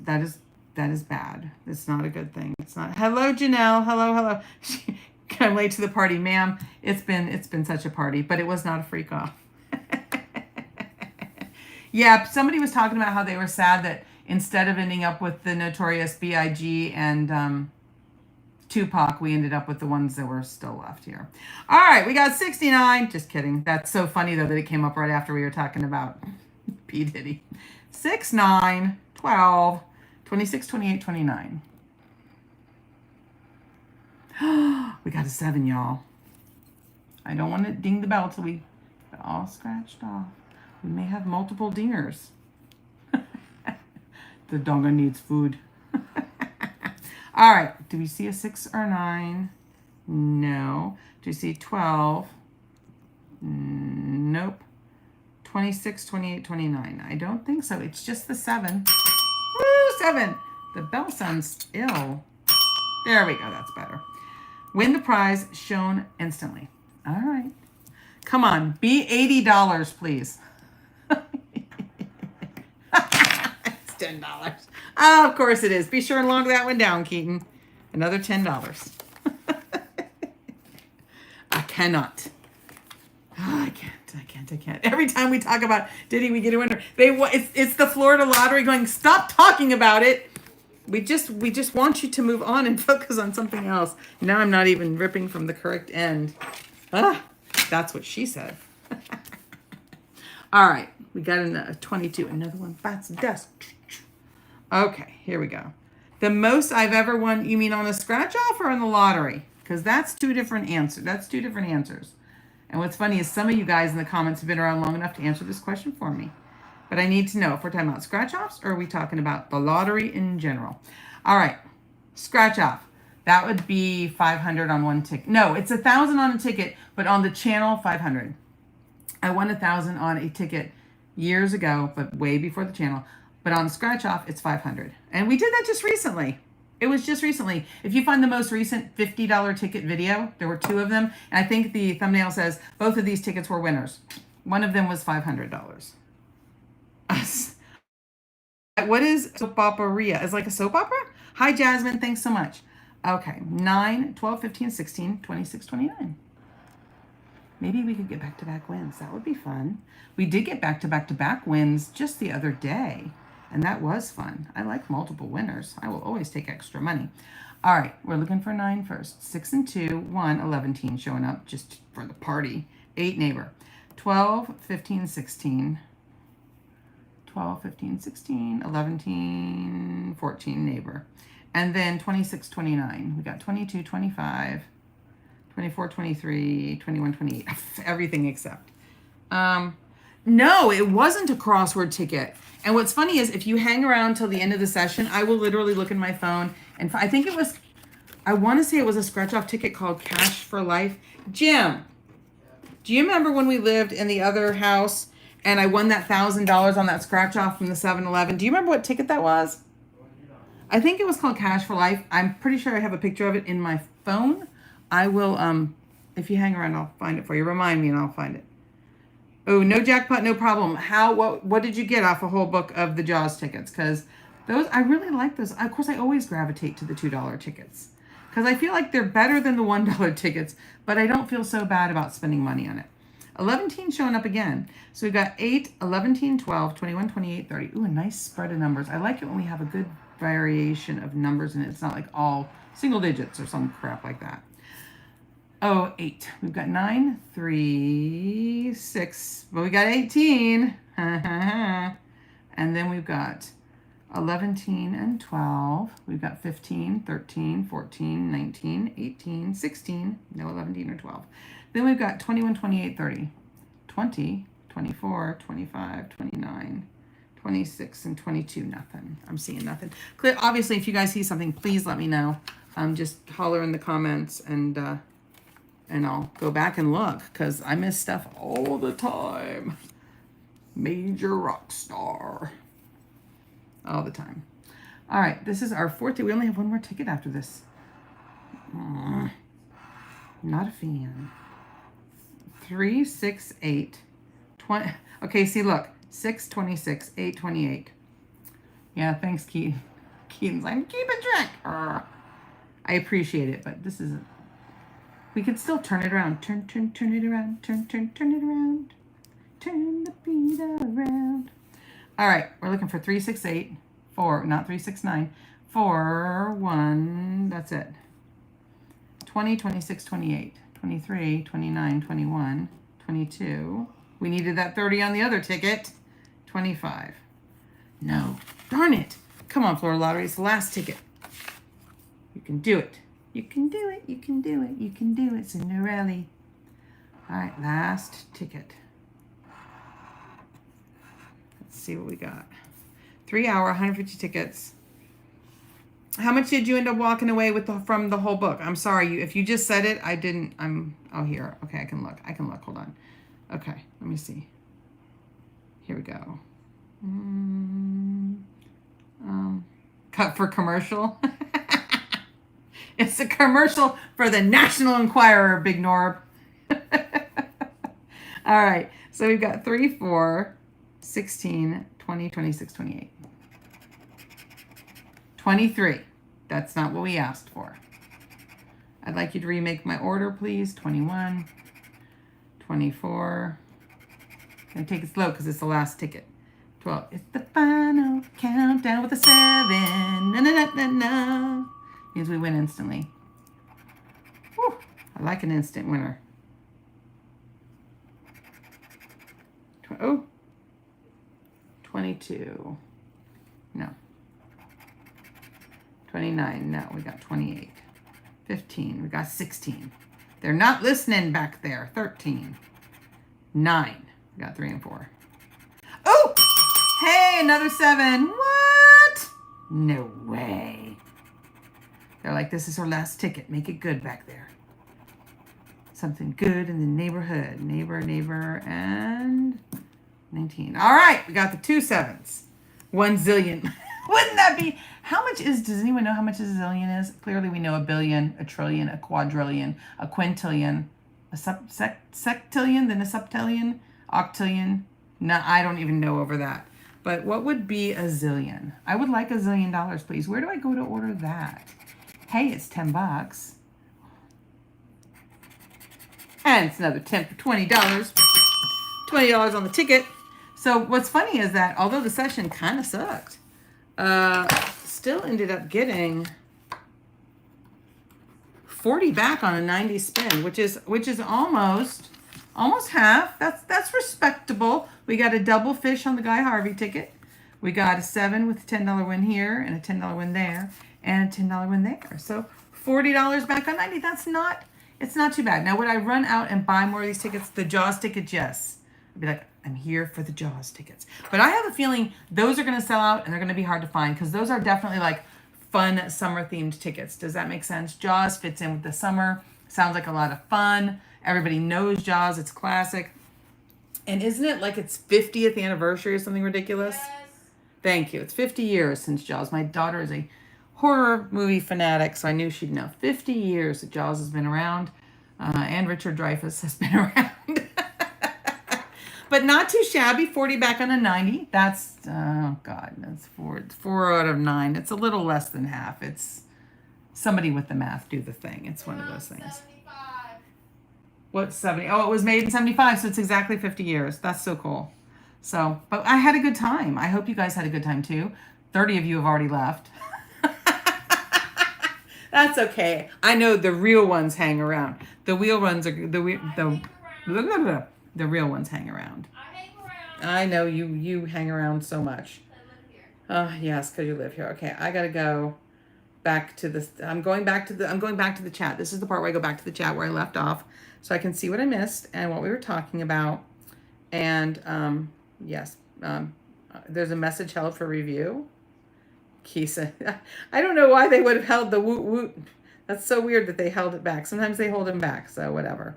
bad. It's not a good thing. It's not. Hello, Janelle. Hello. I'm late to the party, ma'am. It's been such a party, but it was not a freak off. Yeah, somebody was talking about how they were sad that instead of ending up with the Notorious B.I.G. and Tupac, we ended up with the ones that were still left here. All right, we got 69. Just kidding. That's so funny, though, that it came up right after we were talking about P. Diddy. 6, 9, 12, 26, 28, 29. We got a 7, y'all. I don't want to ding the bell till we get all scratched off. We may have multiple dingers. The dogger needs food. All right. Do we see a 6 or 9? No. Do you see 12? Nope. 26, 28, 29. I don't think so. It's just the 7. Woo, 7. The bell sounds ill. There we go. That's better. Win the prize shown instantly. All right. Come on. Be $80, please. It's $10. Oh, of course it is. Be sure and log that one down, Keaton. Another $10. I cannot. Oh, I can't. Every time we talk about Diddy, we get a winner. It's the Florida lottery going, stop talking about it. We just want you to move on and focus on something else. Now I'm not even ripping from the correct end. That's what she said. All right. We got a 22. Another one bites the dust. Okay, here we go. The most I've ever won, you mean on a scratch off or on the lottery? Because that's two different answers. And what's funny is some of you guys in the comments have been around long enough to answer this question for me. But I need to know if we're talking about scratch offs or are we talking about the lottery in general? All right, scratch off. That would be 500 on one ticket. No, it's 1,000 on a ticket, but on the channel, 500. I won 1,000 on a ticket years ago, but way before the channel. But on scratch off, it's 500. And we did that just recently. It was just recently. If you find the most recent $50 ticket video, there were 2 of them. And I think the thumbnail says both of these tickets were winners. One of them was $500. What is soap opera? Is like a soap opera? Hi, Jasmine. Thanks so much. Okay. 9, 12, 15, 16, 26, 29. Maybe we could get back-to-back wins. That would be fun. We did get back-to-back wins just the other day. And that was fun. I like multiple winners. I will always take extra money. All right, we're looking for 9 first. 6 and 2, 1, 11 showing up just for the party. 8 neighbor. 12, 15, 16. 12, 15, 16, 11, 14 neighbor. And then 26, 29. We got 22, 25, 24, 23, 21, 28. Everything except. No, it wasn't a crossword ticket. And what's funny is if you hang around till the end of the session, I will literally look in my phone. And I think I want to say it was a scratch-off ticket called Cash for Life. Jim, do you remember when we lived in the other house and I won that $1,000 on that scratch-off from the 7-Eleven? Do you remember what ticket that was? I think it was called Cash for Life. I'm pretty sure I have a picture of it in my phone. I will, if you hang around, I'll find it for you. Remind me and I'll find it. Oh, no jackpot, no problem. What did you get off a whole book of the Jaws tickets? Because those, I really like those. Of course, I always gravitate to the $2 tickets. Because I feel like they're better than the $1 tickets, but I don't feel so bad about spending money on it. 11 showing up again. So we've got 8, 11, 12, 21, 28, 30. Ooh, a nice spread of numbers. I like it when we have a good variation of numbers and it's not like all single digits or some crap like that. Oh, 8. We've got 9, 3, 6, but we got 18. And then we've got 11 and 12. We've got 15, 13, 14, 19, 18, 16. No 11 or 12. Then we've got 21, 28, 30. 20, 24, 25, 29, 26, and 22. Nothing. I'm seeing nothing. Obviously, if you guys see something, please let me know. Just holler in the comments and I'll go back and look because I miss stuff all the time. Major rock star. All the time. All right, this is our 4th. We only have one more ticket after this. Not a fan. 3, 6, 8, 20. Okay, see, look. 6, 26, 8, 28. Yeah, thanks, Keaton. Keaton's like, keeping track. I appreciate it, but this isn't. We could still turn it around. Turn it around. Turn it around. Turn the beat around. All right, we're looking for 3, 6, 8, 4, not 3, 6, 9, 4, 1. That's it. 20, 26, 28, 23, 29, 21, 22. We needed that 30 on the other ticket. 25. No. Darn it. Come on, Florida Lottery. It's the last ticket. You can do it. You can do it. You can do it. You can do it, Cinderella. All right, last ticket. Let's see what we got. 3 hour, 150 tickets. How much did you end up walking away with from the whole book? I'm sorry, if you just said it, I didn't. Oh, here. Okay, I can look. Hold on. Okay, let me see. Here we go. Cut for commercial. It's a commercial for the National Enquirer, Big Norb. All right, so we've got 3, 4, 16, 20, 26, 28. 23. That's not what we asked for. I'd like you to remake my order, please. 21, 24. Gonna take it slow because it's the last ticket. 12. It's the final countdown with a 7. Na na na na na. Means we win instantly. Whew. I like an instant winner. Oh. 22. No. 29. No, we got 28. 15. We got 16. They're not listening back there. 13. 9. We got 3 and 4. Oh! Hey, another 7. What? No way. They're like, this is our last ticket. Make it good back there. Something good in the neighborhood. Neighbor, and 19. All right, we got the 2 7s. 1 zillion. Wouldn't that be? Does anyone know how much a zillion is? Clearly we know a billion, a trillion, a quadrillion, a quintillion, a sextillion, then a septillion, octillion. No, I don't even know over that. But what would be a zillion? I would like $1 zillion, please. Where do I go to order that? Hey, it's $10. And it's another 10 for $20. $20 on the ticket. So what's funny is that although the session kind of sucked, still ended up getting 40 back on a 90 spin, which is almost half. That's respectable. We got a double fish on the Guy Harvey ticket. We got a 7 with a $10 win here and a $10 win there and a $10 win there. So $40 back on 90. It's not too bad. Now, would I run out and buy more of these tickets? The Jaws tickets, yes. I'd be like, I'm here for the Jaws tickets. But I have a feeling those are going to sell out and they're going to be hard to find because those are definitely like fun summer-themed tickets. Does that make sense? Jaws fits in with the summer. Sounds like a lot of fun. Everybody knows Jaws. It's classic. And isn't it like its 50th anniversary or something ridiculous? Yes. Thank you. It's 50 years since Jaws. My daughter is a horror movie fanatic, so I knew she'd know. 50 years that Jaws has been around, and Richard Dreyfuss has been around. But not too shabby. 40 back on a 90. That's, oh God, that's 4 out of 9. It's a little less than half. It's somebody with the math do the thing. It's one of those things. 75. What's 70? Oh, it was made in 75, so it's exactly 50 years. That's so cool. So, but I had a good time. I hope you guys had a good time too. 30 of you have already left. That's okay. I know the real ones hang around. The real ones are the real ones hang around. I hang around. I know you hang around so much. I live here. Oh, yes, because you live here. Okay, I gotta go back to this. I'm going back to the chat. This is the part where I go back to the chat where I left off, so I can see what I missed and what we were talking about. And yes, there's a message held for review. Kisa, I don't know why they would have held the woot woot. That's so weird that they held it back. Sometimes they hold him back, so whatever.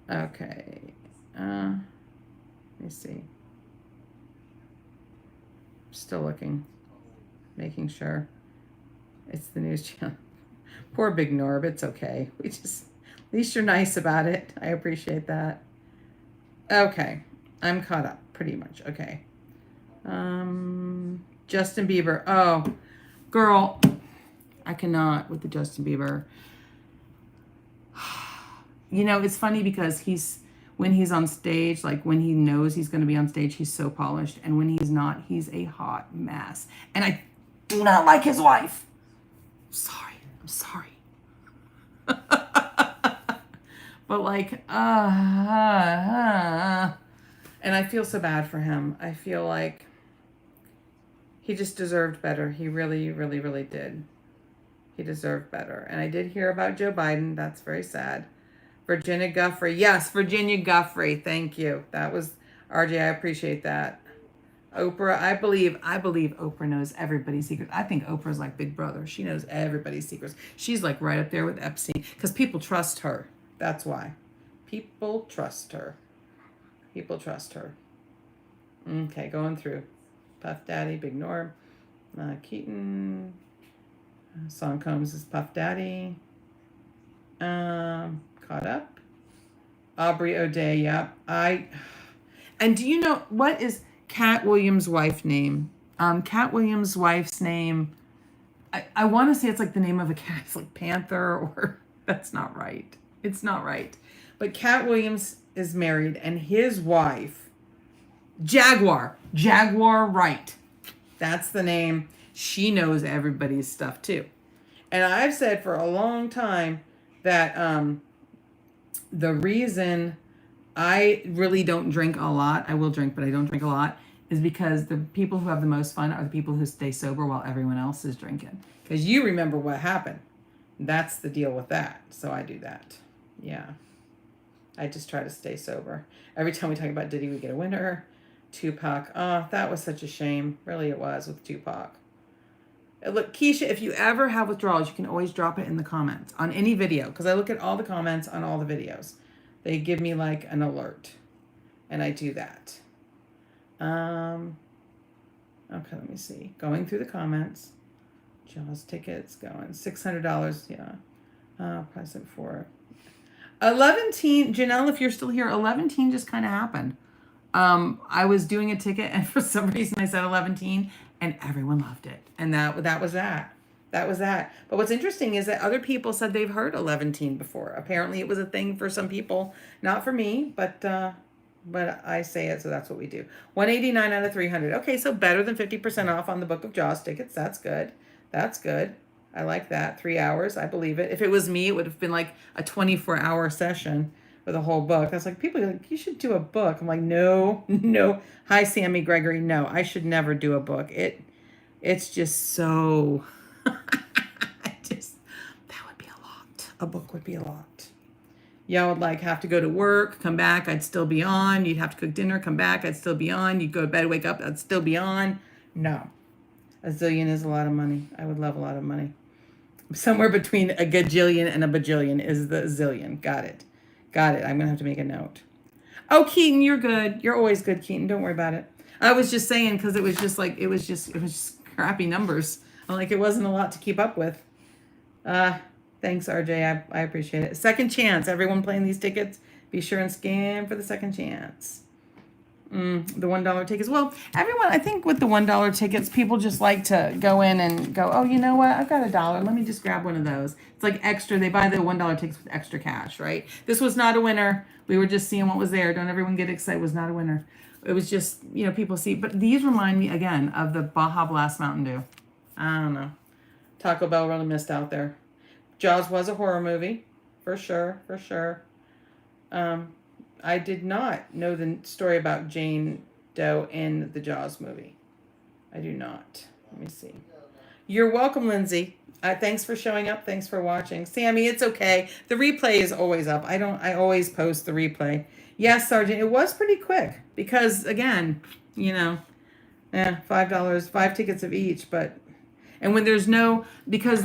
Okay. Let me see. Still looking, making sure. It's the news channel. Poor Big Norb. It's okay. At least you're nice about it. I appreciate that. Okay. I'm caught up pretty much. Okay. Justin Bieber. Oh, girl. I cannot with the Justin Bieber. You know, it's funny because when he's on stage, like when he knows he's going to be on stage, he's so polished. And when he's not, he's a hot mess. And I do not like his wife. Sorry. sorry. But like, and I feel so bad for him. I feel like he just deserved better. He really, really, really did. He deserved better. And I did hear about Joe Biden. That's very sad. Virginia Guffrey. Yes, Virginia Guffrey. Thank you. That was RJ. I appreciate that. Oprah. I believe Oprah knows everybody's secrets. I think Oprah's like Big Brother. She knows everybody's secrets. She's like right up there with Epstein because people trust her. That's why. People trust her. People trust her. Okay, going through. Puff Daddy, Big Norm, Keaton, Sean Combs is Puff Daddy. Caught up. Aubrey O'Day, yep. And do you know what is Cat Williams' wife's name? Cat Williams' wife's name, I want to say it's like the name of a cat. It's like Panther or that's not right. It's not right. But Cat Williams is married and his wife, Jaguar Wright. That's the name. She knows everybody's stuff too. And I've said for a long time that the reason I really don't drink a lot, I will drink, but I don't drink a lot, is because the people who have the most fun are the people who stay sober while everyone else is drinking. Because you remember what happened. That's the deal with that. So I do that. Yeah. I just try to stay sober. Every time we talk about Diddy, we get a winner. Tupac. Oh, that was such a shame. Really it was with Tupac. Look, Keisha, if you ever have withdrawals, you can always drop it in the comments on any video. Because I look at all the comments on all the videos. They give me like an alert. And I do that. Okay, let me see. Going through the comments. Jaws tickets going. $600, yeah. Present for 11-teen. Janelle, if you're still here, 11-teen just kind of happened. I was doing a ticket and for some reason I said 11-teen and everyone loved it. And that was that. That was that. But what's interesting is that other people said they've heard 11-teen before. Apparently it was a thing for some people. Not for me, but I say it, so that's what we do. 189 out of 300. Okay, so better than 50% off on the Book of Jaws tickets. That's good. That's good. I like that. 3 hours. I believe it. If it was me, it would have been like a 24-hour session with a whole book. I was like, people are like, you should do a book. I'm like, no. Hi, Sammy Gregory. No, I should never do a book. It's just so, that would be a lot. A book would be a lot. Y'all would like have to go to work, come back, I'd still be on. You'd have to cook dinner, come back, I'd still be on. You'd go to bed, wake up, I'd still be on. No. A zillion is a lot of money. I would love a lot of money. Somewhere between a gajillion and a bajillion is the zillion. Got it. I'm going to have to make a note. Oh, Keaton, you're good. You're always good, Keaton. Don't worry about it. I was just saying because it was just crappy numbers. Like it wasn't a lot to keep up with. Thanks, RJ. I appreciate it. Second chance. Everyone playing these tickets, be sure and scan for the second chance. The $1 tickets. Well, everyone, I think with the $1 tickets, people just like to go in and go, oh, you know what? I've got $1. Let me just grab one of those. It's like extra. They buy the $1 tickets with extra cash, right? This was not a winner. We were just seeing what was there. Don't everyone get excited. It was not a winner. It was just, people see. But these remind me, again, of the Baja Blast Mountain Dew. I don't know. Taco Bell really missed out there. Jaws was a horror movie. For sure. I did not know the story about Jane Doe in the Jaws movie. I do not. Let me see. You're welcome, Lindsay. Thanks for showing up. Thanks for watching. Sammy, it's okay. The replay is always up. I always post the replay. Yes, Sergeant, it was pretty quick because, again, $5, 5 tickets of each, but... And when there's no, because,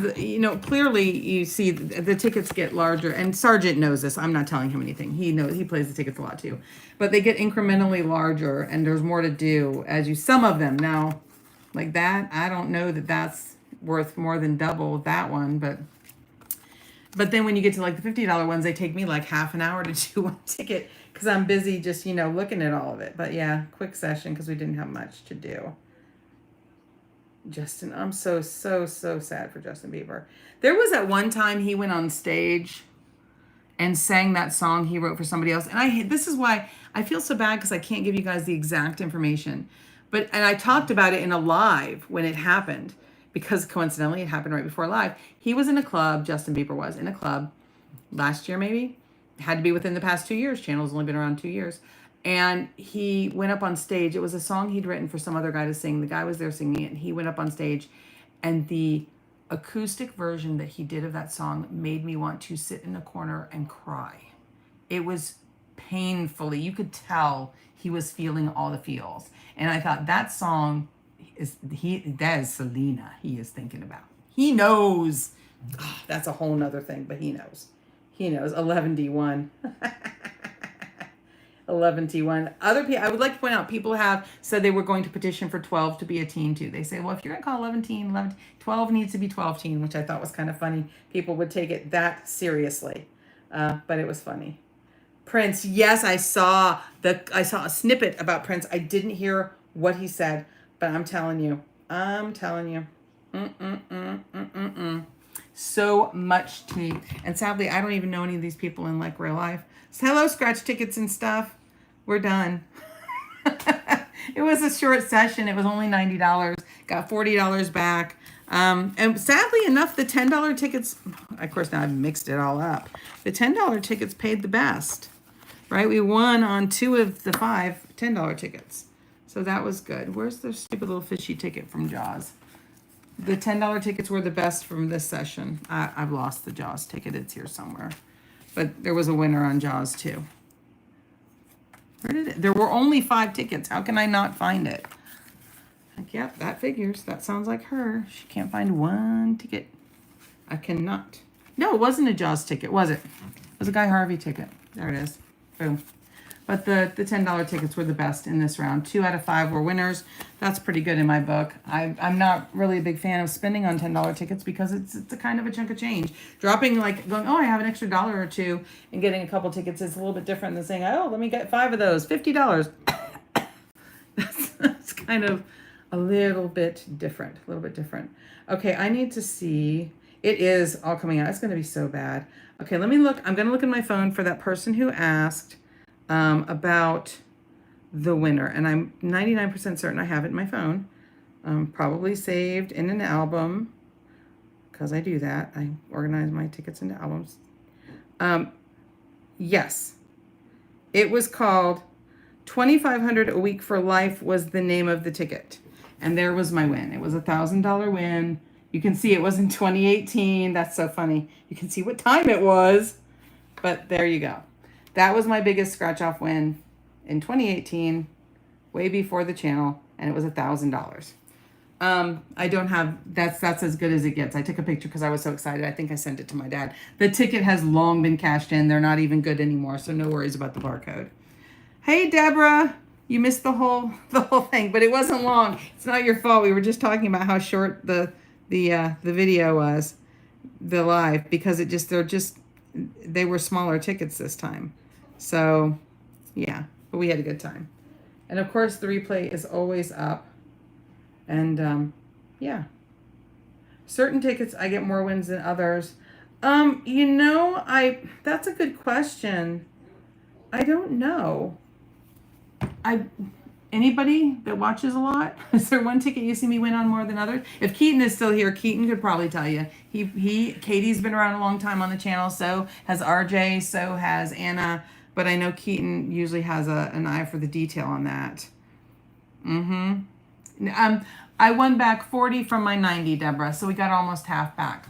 clearly you see the tickets get larger, and Sergeant knows this. I'm not telling him anything. He knows, he plays the tickets a lot too. But they get incrementally larger, and there's more to do some of them. Now, like that, I don't know that that's worth more than double that one, but then when you get to like the $50 ones, they take me like half an hour to do one ticket because I'm busy just, looking at all of it. But yeah, quick session because we didn't have much to do. Justin, I'm so sad for Justin Bieber. There was at one time he went on stage and sang that song he wrote for somebody else. And this is why I feel so bad because I can't give you guys the exact information. And I talked about it in a live when it happened. because coincidentally it happened right before live. He was in a club, Justin Bieber was in a club last year maybe. Had to be within the past 2 years. Channel's only been around 2 years. And he went up on stage. It was a song he'd written for some other guy to sing. The guy was there singing it, and he went up on stage, and the acoustic version that he did of that song made me want to sit in a corner and cry. It was painfully, you could tell he was feeling all the feels. And I thought that song that is Selena he is thinking about. He knows. Oh, that's a whole nother thing, but he knows. He knows. 11D1. 11T1. Other people, I would like to point out, people have said they were going to petition for 12 to be a teen too. They say, well, if you're going to call 11 teen, 12 needs to be 12 teen, which I thought was kind of funny. People would take it that seriously. But it was funny. Prince, yes, I saw a snippet about Prince. I didn't hear what he said, but I'm telling you. So much tea. And sadly, I don't even know any of these people in like real life. So hello, scratch tickets and stuff. We're done. It was a short session. It was only $90. Got $40 back. And sadly enough, the $10 tickets, of course, now I've mixed it all up. The $10 tickets paid the best, right? We won on 2 of the 5 $10 tickets. So that was good. Where's the stupid little fishy ticket from Jaws? The $10 tickets were the best from this session. I've lost the Jaws ticket. It's here somewhere. But there was a winner on Jaws too. Where did it? There were only 5 tickets. How can I not find it? Like, yep, that figures. That sounds like her. She can't find one ticket. I cannot. No, it wasn't a Jaws ticket, was it? It was a Guy Harvey ticket. There it is. Boom. But the $10 tickets were the best in this round. 2 out of 5 were winners. That's pretty good in my book. I'm not really a big fan of spending on $10 tickets because it's a kind of a chunk of change. Dropping, like, going, oh, I have an extra $1 or 2 and getting a couple tickets is a little bit different than saying, oh, let me get 5 of those, $50. That's kind of a little bit different. Okay, I need to see. It is all coming out. It's going to be so bad. Okay, let me look. I'm going to look at my phone for that person who asked about the winner. And I'm 99% certain I have it in my phone. Probably saved in an album because I do that. I organize my tickets into albums. Yes. It was called $2,500 a week for life was the name of the ticket. And there was my win. It was a $1,000 win. You can see it was in 2018. That's so funny. You can see what time it was. But there you go. That was my biggest scratch-off win in 2018, way before the channel, and it was $1,000. I don't have, that's as good as it gets. I took a picture because I was so excited. I think I sent it to my dad. The ticket has long been cashed in. They're not even good anymore, so no worries about the barcode. Hey, Deborah, you missed the whole thing, but it wasn't long. It's not your fault. We were just talking about how short the video was, the live, because they were smaller tickets this time. So, yeah, but we had a good time. And of course, the replay is always up. And yeah, certain tickets I get more wins than others. That's a good question. I don't know. Anybody that watches a lot, is there one ticket you see me win on more than others? If Keaton is still here, Keaton could probably tell you. Katie's been around a long time on the channel, so has RJ, so has Anna. But I know Keaton usually has an eye for the detail on that. I won back 40 from my 90, Deborah, so we got almost half back.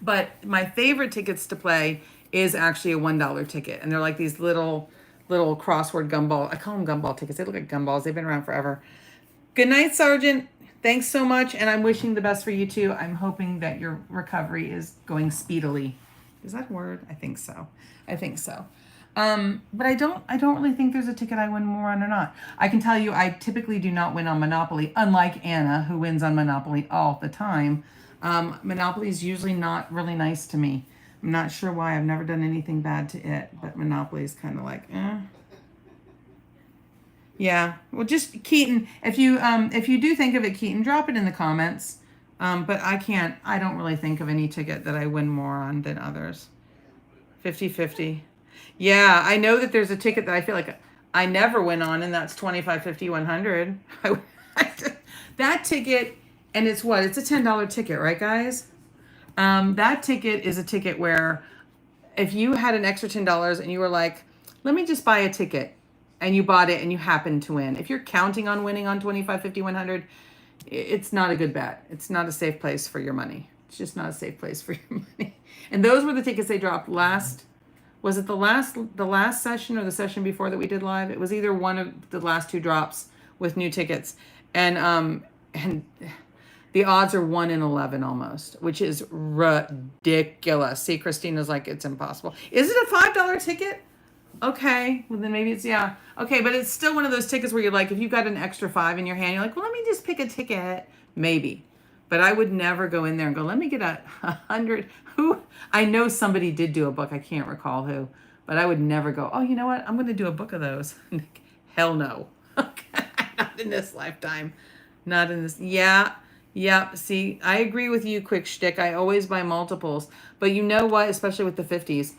But my favorite tickets to play is actually a $1 ticket. And they're like these little crossword gumball. I call them gumball tickets. They look like gumballs. They've been around forever. Good night, Sergeant. Thanks so much. And I'm wishing the best for you too. I'm hoping that your recovery is going speedily. Is that a word? I think so. But I don't really think there's a ticket I win more on or not. I can tell you I typically do not win on Monopoly, unlike Anna, who wins on Monopoly all the time. Monopoly is usually not really nice to me. I'm not sure why. I've never done anything bad to it, but Monopoly is kind of like, Yeah, well, just Keaton, if you do think of it, Keaton, drop it in the comments. But I don't really think of any ticket that I win more on than others. 50-50. Yeah, I know that there's a ticket that I feel like I never win on, and that's 25, 50, 100. That ticket And it's what? It's a $10 ticket, right, guys? That ticket is a ticket where if you had an extra $10 and you were like, let me just buy a ticket, and you bought it and you happened to win. If you're counting on winning on 25, 50, 100, it's not a good bet. It's not a safe place for your money. It's just not a safe place for your money. And those were the tickets they dropped last. Was it the last session or the session before that we did live? It was either one of the last two drops with new tickets. And the odds are 1 in 11 almost, which is ridiculous. See, Christina's like, it's impossible. Is it a $5 ticket? Okay, well then maybe it's, yeah. Okay, but it's still one of those tickets where you're like, if you've got an extra 5 in your hand, you're like, well, let me just pick a ticket. Maybe. But I would never go in there and go, let me get a 100. I know somebody did do a book. I can't recall who. But I would never go, oh, you know what? I'm going to do a book of those. Hell no. Okay. Not in this lifetime. Not in this. Yeah. Yep. See, I agree with you, Quick Shtick. I always buy multiples. But you know what? Especially with the 50s.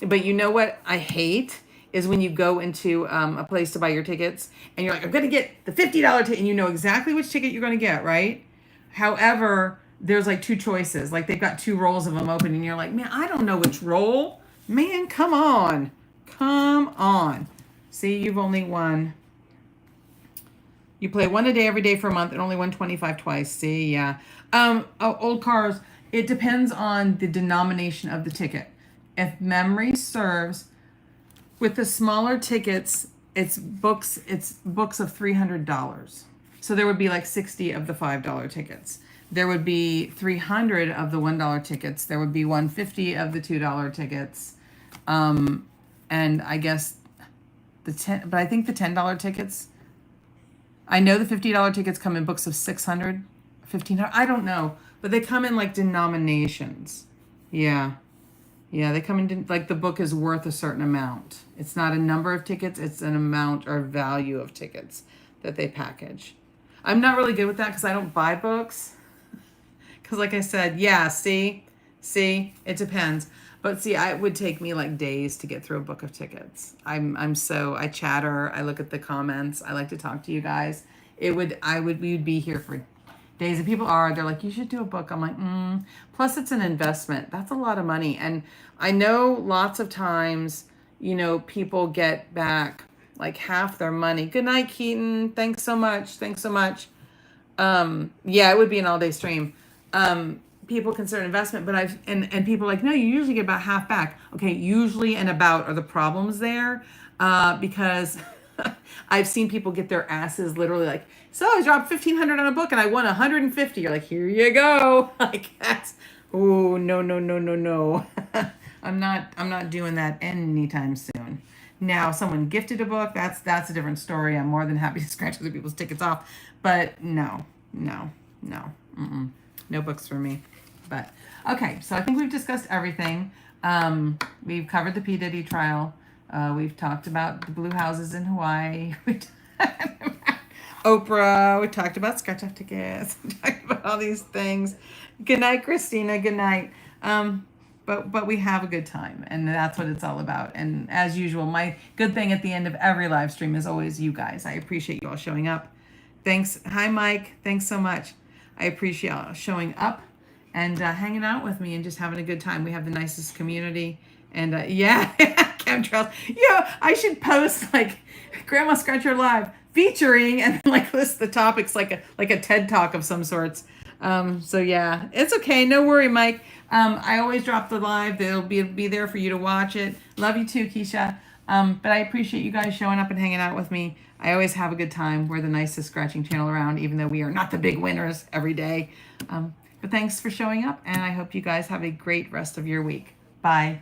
But you know what I hate is when you go into a place to buy your tickets and you're like, I'm going to get the $50 ticket, and you know exactly which ticket you're going to get, right? However, there's like two choices. Like they've got 2 rolls of them open and you're like, man, I don't know which roll. Man, come on. Come on. See, you've only won. You play 1 a day every day for a month and only won 25 twice. See, yeah. Old cars, it depends on the denomination of the ticket. If memory serves, with the smaller tickets, it's books of $300. So there would be like 60 of the $5 tickets. There would be 300 of the $1 tickets. There would be 150 of the $2 tickets. And I guess but I think the $10 tickets, I know the $50 tickets come in books of 600, 1,500. I don't know, but they come in like denominations. Yeah. Yeah, they come in, like the book is worth a certain amount. It's not a number of tickets, it's an amount or value of tickets that they package. I'm not really good with that because I don't buy books. Because like I said, yeah, see, it depends. But see, it would take me like days to get through a book of tickets. I chatter, I look at the comments, I like to talk to you guys. We'd be here for days. And they're like, you should do a book. I'm like, Plus it's an investment. That's a lot of money. And I know lots of times, people get back like half their money. Good night, Keaton. Thanks so much. Yeah, it would be an all day stream. People consider investment, but and people are like, no, you usually get about half back. Okay. Usually and about are the problems there. Because I've seen people get their asses literally like, so I dropped $1,500 on a book and I won 150. You're like, here you go. Like that's, oh, no. I'm not doing that anytime soon. Now, someone gifted a book, that's a different story. I'm more than happy to scratch other people's tickets off. But no. No books for me. But okay, so I think we've discussed everything. We've covered the P. Diddy trial. We've talked about the blue houses in Hawaii. We talked about Oprah. We talked about scratch off tickets. We talked about all these things. Good night, Christina. Good night. But we have a good time, and that's what it's all about. And as usual, my good thing at the end of every live stream is always you guys. I appreciate you all showing up. Thanks. Hi, Mike. Thanks so much. I appreciate y'all showing up and hanging out with me and just having a good time. We have the nicest community. And yeah, chemtrails. Yeah, I should post like Grandma Scratcher Live featuring and like list the topics like a TED Talk of some sorts. So yeah, it's okay. No worry, Mike. I always drop the live. They'll be there for you to watch it. Love you too, Keisha. But I appreciate you guys showing up and hanging out with me. I always have a good time. We're the nicest scratching channel around, even though we are not the big winners every day. But thanks for showing up, and I hope you guys have a great rest of your week. Bye.